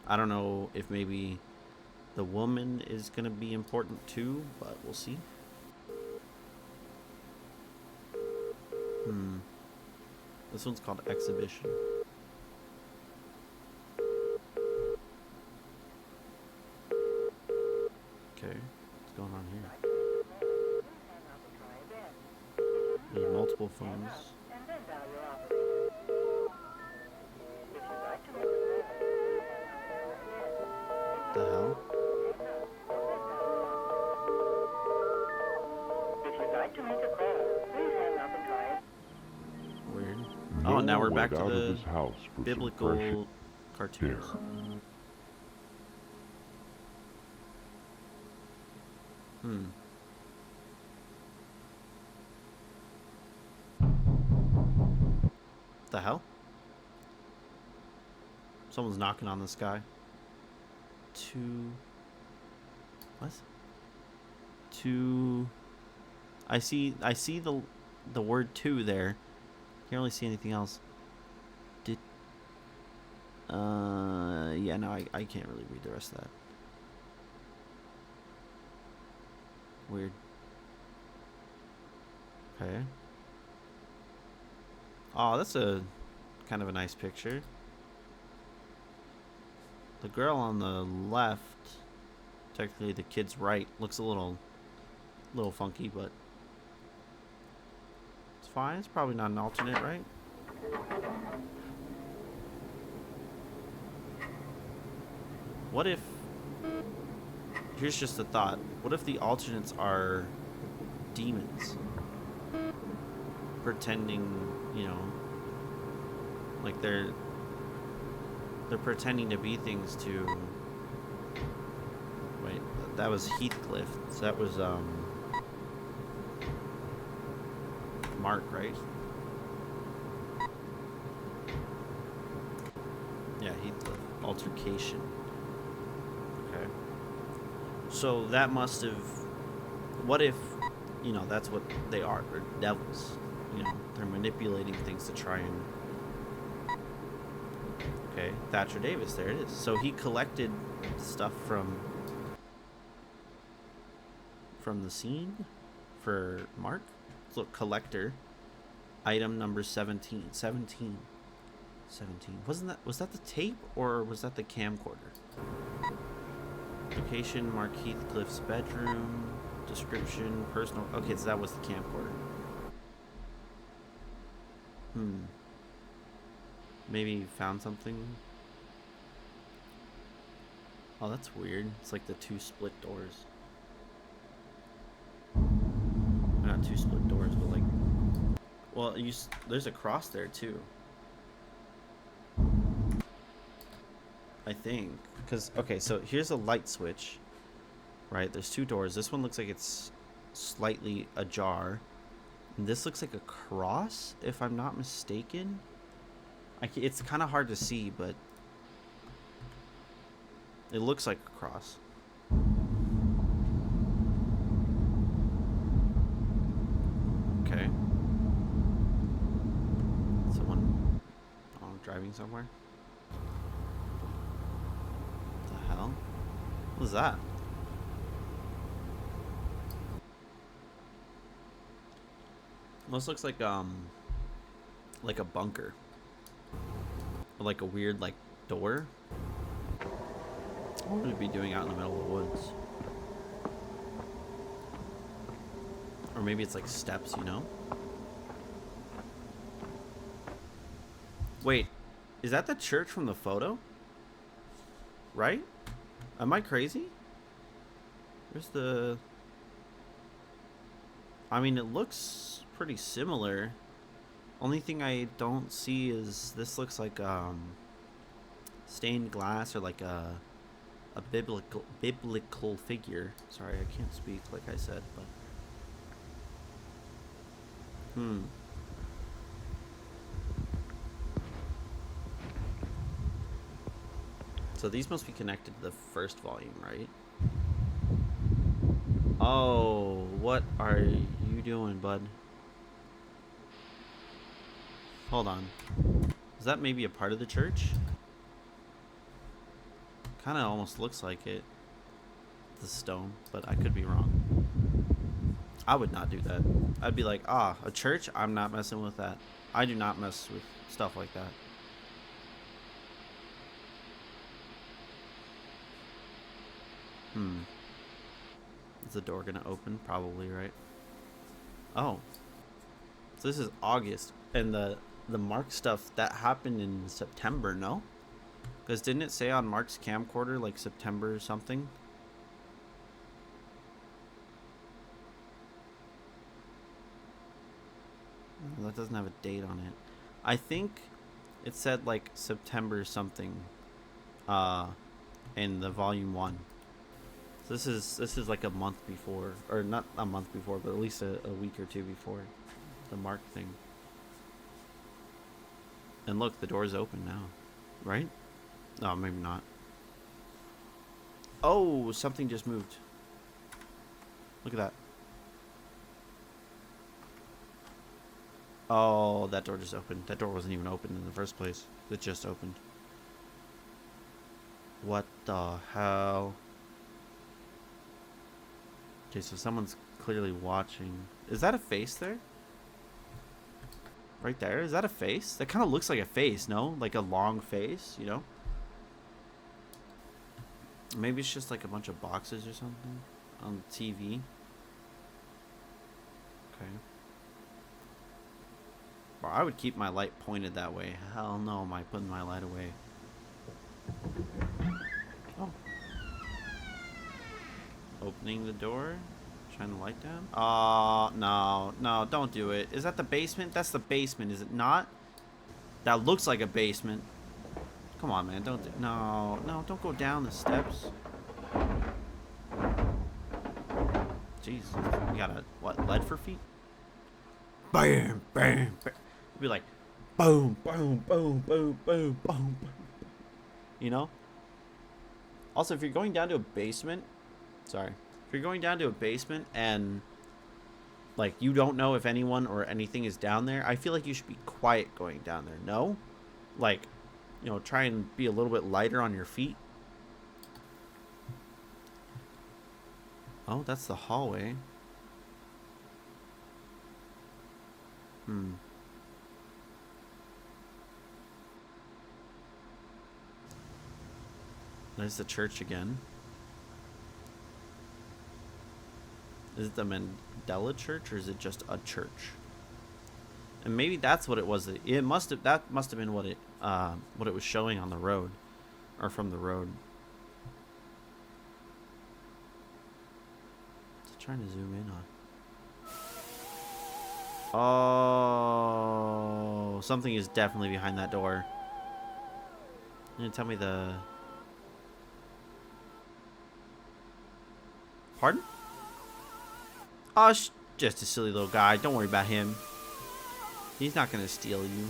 I don't know if maybe the woman is going to be important too, but we'll see. This one's called Exhibition. Okay, what's going on here? There's multiple phones. What the hell? Weird. Oh, now we're back to the biblical cartoons. Hmm. The hell? Someone's knocking on the sky. What? I see the word two there. Can't really see anything else. Yeah, no, I can't really read the rest of that. Weird. Okay. Oh, that's a kind of a nice picture. The girl on the left, technically the kid's right, looks a little funky, but it's fine. It's probably not an alternate, right? What if... Here's just a thought. What if the alternates are demons? Pretending, you know, like they're pretending to be things to... Wait, that was Heathcliff. So that was, Mark, right? Yeah, Heathcliff. Altercation. Okay. So that must have... What if, you know, that's what they are. They're devils. You know, they're manipulating things to try and... Okay, Thatcher Davis, there it is. So he collected stuff from the scene for Mark. So collector, item number 17. 17. Was that the tape or was that the camcorder? Location, Mark Heathcliff's bedroom. Description, personal. Okay, so that was the camcorder. Maybe found something. Oh, that's weird. It's like the two split doors. Not two split doors, but like... Well, there's a cross there too. I think. Because, okay, so here's a light switch. Right, there's two doors. This one looks like it's slightly ajar. And this looks like a cross, if I'm not mistaken. It's kind of hard to see, but it looks like a cross. Okay. Someone driving somewhere? What the hell? What was that? Almost looks like a bunker. Or like a weird like door. What would it be doing out in the middle of the woods? Or maybe it's like steps, you know? Wait, is that the church from the photo? Right? Am I crazy? Where's the... I mean, it looks pretty similar. Only thing I don't see is this looks like stained glass or like a biblical figure. Sorry, I can't speak like I said, but So these must be connected to the first volume, right? Oh, what are you doing, bud? Hold on. Is that maybe a part of the church? Kind of almost looks like it. The stone, but I could be wrong. I would not do that. I'd be like, a church? I'm not messing with that. I do not mess with stuff like that. Is the door gonna open? Probably, right? Oh. So this is August, and the Mark stuff, that happened in September, no? Because didn't it say on Mark's camcorder, like, September or something? That doesn't have a date on it. I think it said, like, September something. in the volume 1. So this is like a month before, or not a month before, but at least a week or two before the Mark thing. And look, the door's open now, right? No, maybe not. Oh, something just moved. Look at that. Oh, that door just opened. That door wasn't even open in the first place. It just opened. What the hell? Okay, so someone's clearly watching. Is that a face there? Right there? Is that a face? That kind of looks like a face, no? Like a long face, you know? Maybe it's just like a bunch of boxes or something on TV. Okay. Well, I would keep my light pointed that way. Hell no, am I putting my light away? Oh. Opening the door. Shine the light down. No, don't do it. Is that the basement? That's the basement, is it not? That looks like a basement. Come on, man. No, don't go down the steps. Jeez. You got a, what, lead for feet? Bam, bam, bam. Be like, boom, boom, boom, boom, boom, boom, boom. You know? Also, if you're going down to a basement, sorry. If you're going down to a basement and, like, you don't know if anyone or anything is down there, I feel like you should be quiet going down there. No? Like, you know, try and be a little bit lighter on your feet. Oh, that's the hallway. There's the church again. Is it the Mandela church or is it just a church? And maybe that's what it was. That must have been what it was showing on the road, or from the road. Just trying to zoom in on. Oh, something is definitely behind that door. You gonna tell me the? Pardon? Oh, just a silly little guy. Don't worry about him. He's not gonna steal you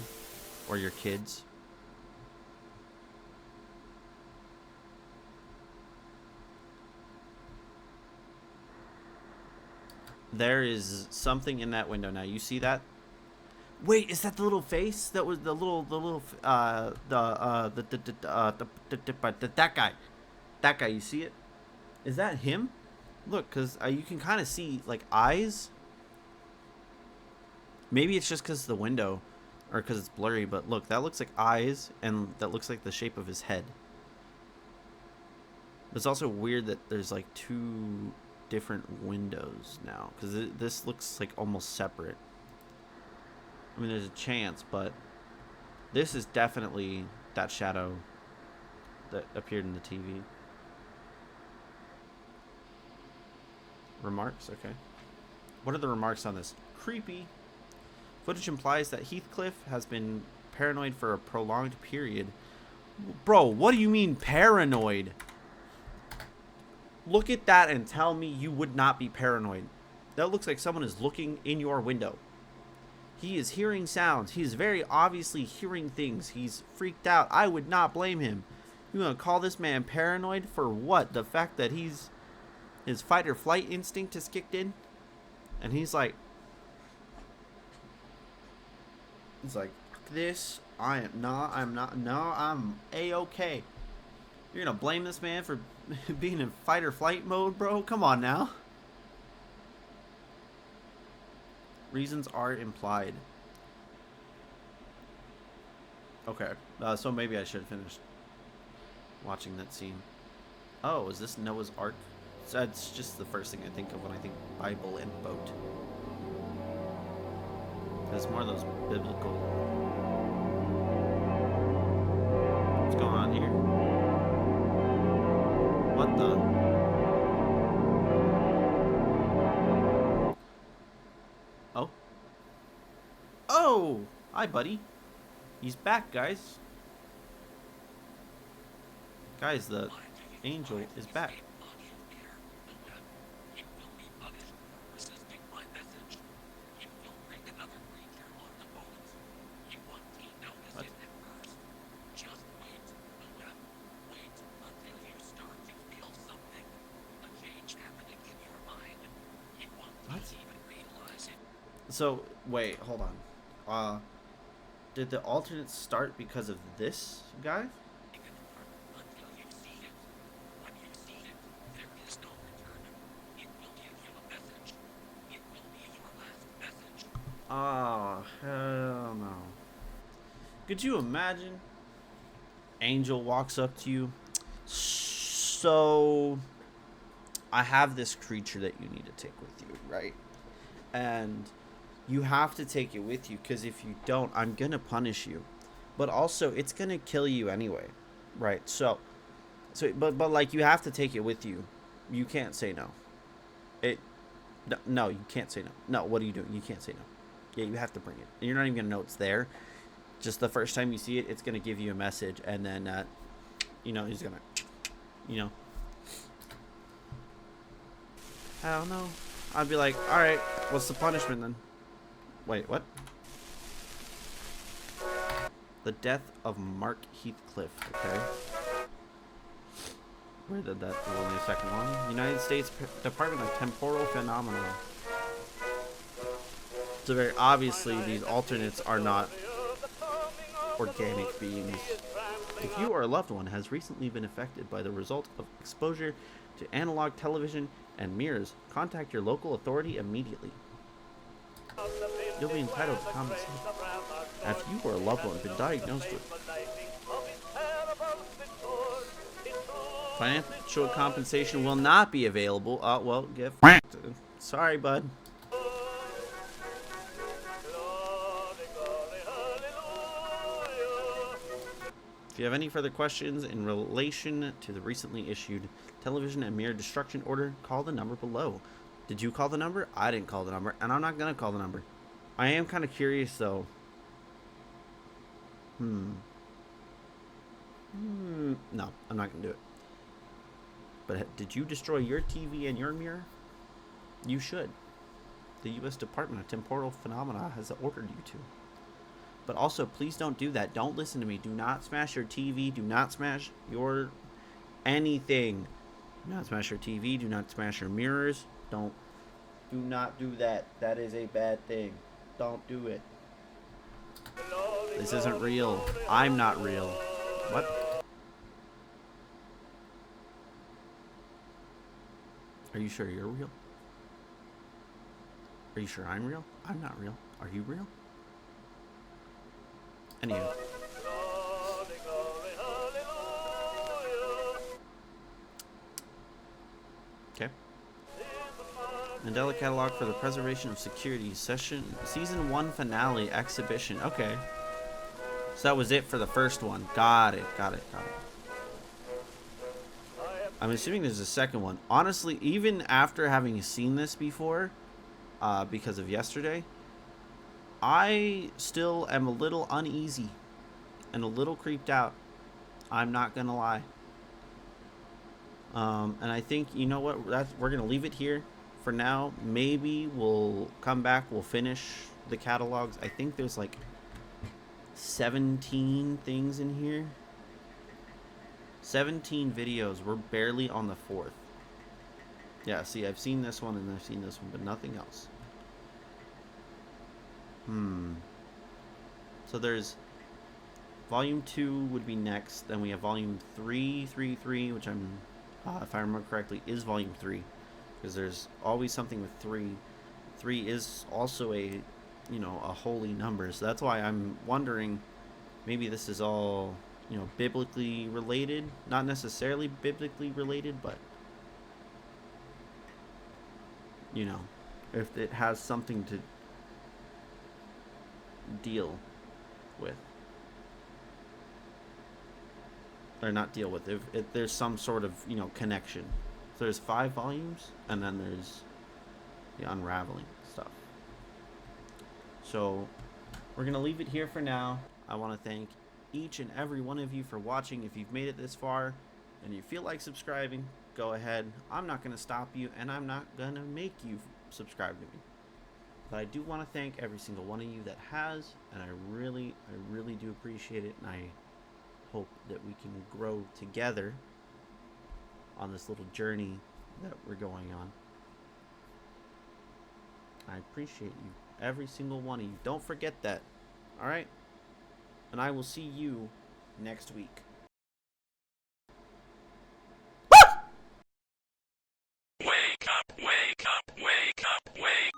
or your kids. There is something in that window now. You see that? Wait, is that the little face? That was the that guy. That guy, you see it? Is that him? Look, because you can kind of see, like, eyes. Maybe it's just because of the window, or because it's blurry, but look, that looks like eyes, and that looks like the shape of his head. It's also weird that there's, like, 2 different windows now, because this looks, like, almost separate. I mean, there's a chance, but this is definitely that shadow that appeared in the TV. Remarks? Okay. What are the remarks on this? Creepy. Footage implies that Heathcliff has been paranoid for a prolonged period. Bro, what do you mean paranoid? Look at that and tell me you would not be paranoid. That looks like someone is looking in your window. He is hearing sounds. He is very obviously hearing things. He's freaked out. I would not blame him. You want to call this man paranoid for what? The fact that his fight or flight instinct has kicked in? And he's like, this, I'm A-okay. You're gonna blame this man for being in fight or flight mode, bro? Come on now. Reasons are implied. Okay, so maybe I should finish watching that scene. Oh, is this Noah's Ark? That's just the first thing I think of when I think Bible and boat. It's more of those biblical. What's going on here? What the? Oh. Oh! Hi, buddy. He's back, guys. Guys, the angel is back. What? What? So, wait, hold on. Did the alternates start because of this guy? Oh, hell no. Could you imagine? Angel walks up to you. So, I have this creature that you need to take with you, right? And you have to take it with you, because if you don't, I'm going to punish you. But also, it's going to kill you anyway, right? But like, you have to take it with you. You can't say no. No, you can't say no. No, what are you doing? You can't say no. Yeah, you have to bring it. And you're not even going to know it's there. Just the first time you see it, it's going to give you a message. And then, he's going to, I don't know. I'd be like, alright, what's the punishment then? Wait, what? The death of Mark Heathcliff, okay? Where did that? Only a second one. United States Department of Temporal Phenomena. So very obviously these alternates are not organic beings. If you or a loved one has recently been affected by the result of exposure to analog television and mirrors, contact your local authority immediately. You'll be entitled to compensation. Have you or a loved one been diagnosed with financial compensation will not be available. Well, get f***ed. Sorry, bud. If you have any further questions in relation to the recently issued television and mirror destruction order, call the number below. Did you call the number? I didn't call the number, and I'm not going to call the number. I am kind of curious, though. No, I'm not going to do it. But did you destroy your TV and your mirror? You should. The U.S. Department of Temporal Phenomena has ordered you to. But also, please don't do that. Don't listen to me. Do not smash your TV. Do not smash your anything. Do not smash your TV. Do not smash your mirrors. Do not do that. That is a bad thing. Don't do it. This isn't real. I'm not real. What? Are you sure you're real? Are you sure I'm real? I'm not real. Are you real? Anywho. Okay. Mandela catalog for the preservation of security season 1 finale exhibition. Okay. So that was it for the first one. Got it. I'm assuming there's a second one. Honestly, even after having seen this before, because of yesterday, I still am a little uneasy and a little creeped out. I'm not gonna lie. And I think, you know what, we're gonna leave it here for now. Maybe we'll come back, we'll finish the catalogs. I think there's like 17 things in here. 17 videos. We're barely on the 4th. Yeah, see, I've seen this one and I've seen this one, but nothing else. So there's volume 2 would be next. Then we have volume 333, which I'm, if I remember correctly, is volume 3, because there's always something with 3. 3 is also a, a holy number. So that's why I'm wondering, maybe this is all, biblically related. Not necessarily biblically related, but if it has something to deal with, or not deal with, if there's some sort of connection. So there's 5 volumes, and then there's the unraveling stuff. So we're gonna leave it here for now. I want to thank each and every one of you for watching. If you've made it this far, and you feel like subscribing, go ahead. I'm not going to stop you, and I'm not going to make you subscribe to me. But I do want to thank every single one of you that has, and I really do appreciate it, and I hope that we can grow together on this little journey that we're going on. I appreciate you, every single one of you. Don't forget that, alright? And I will see you next week. Wake up, wake up, wake up, wake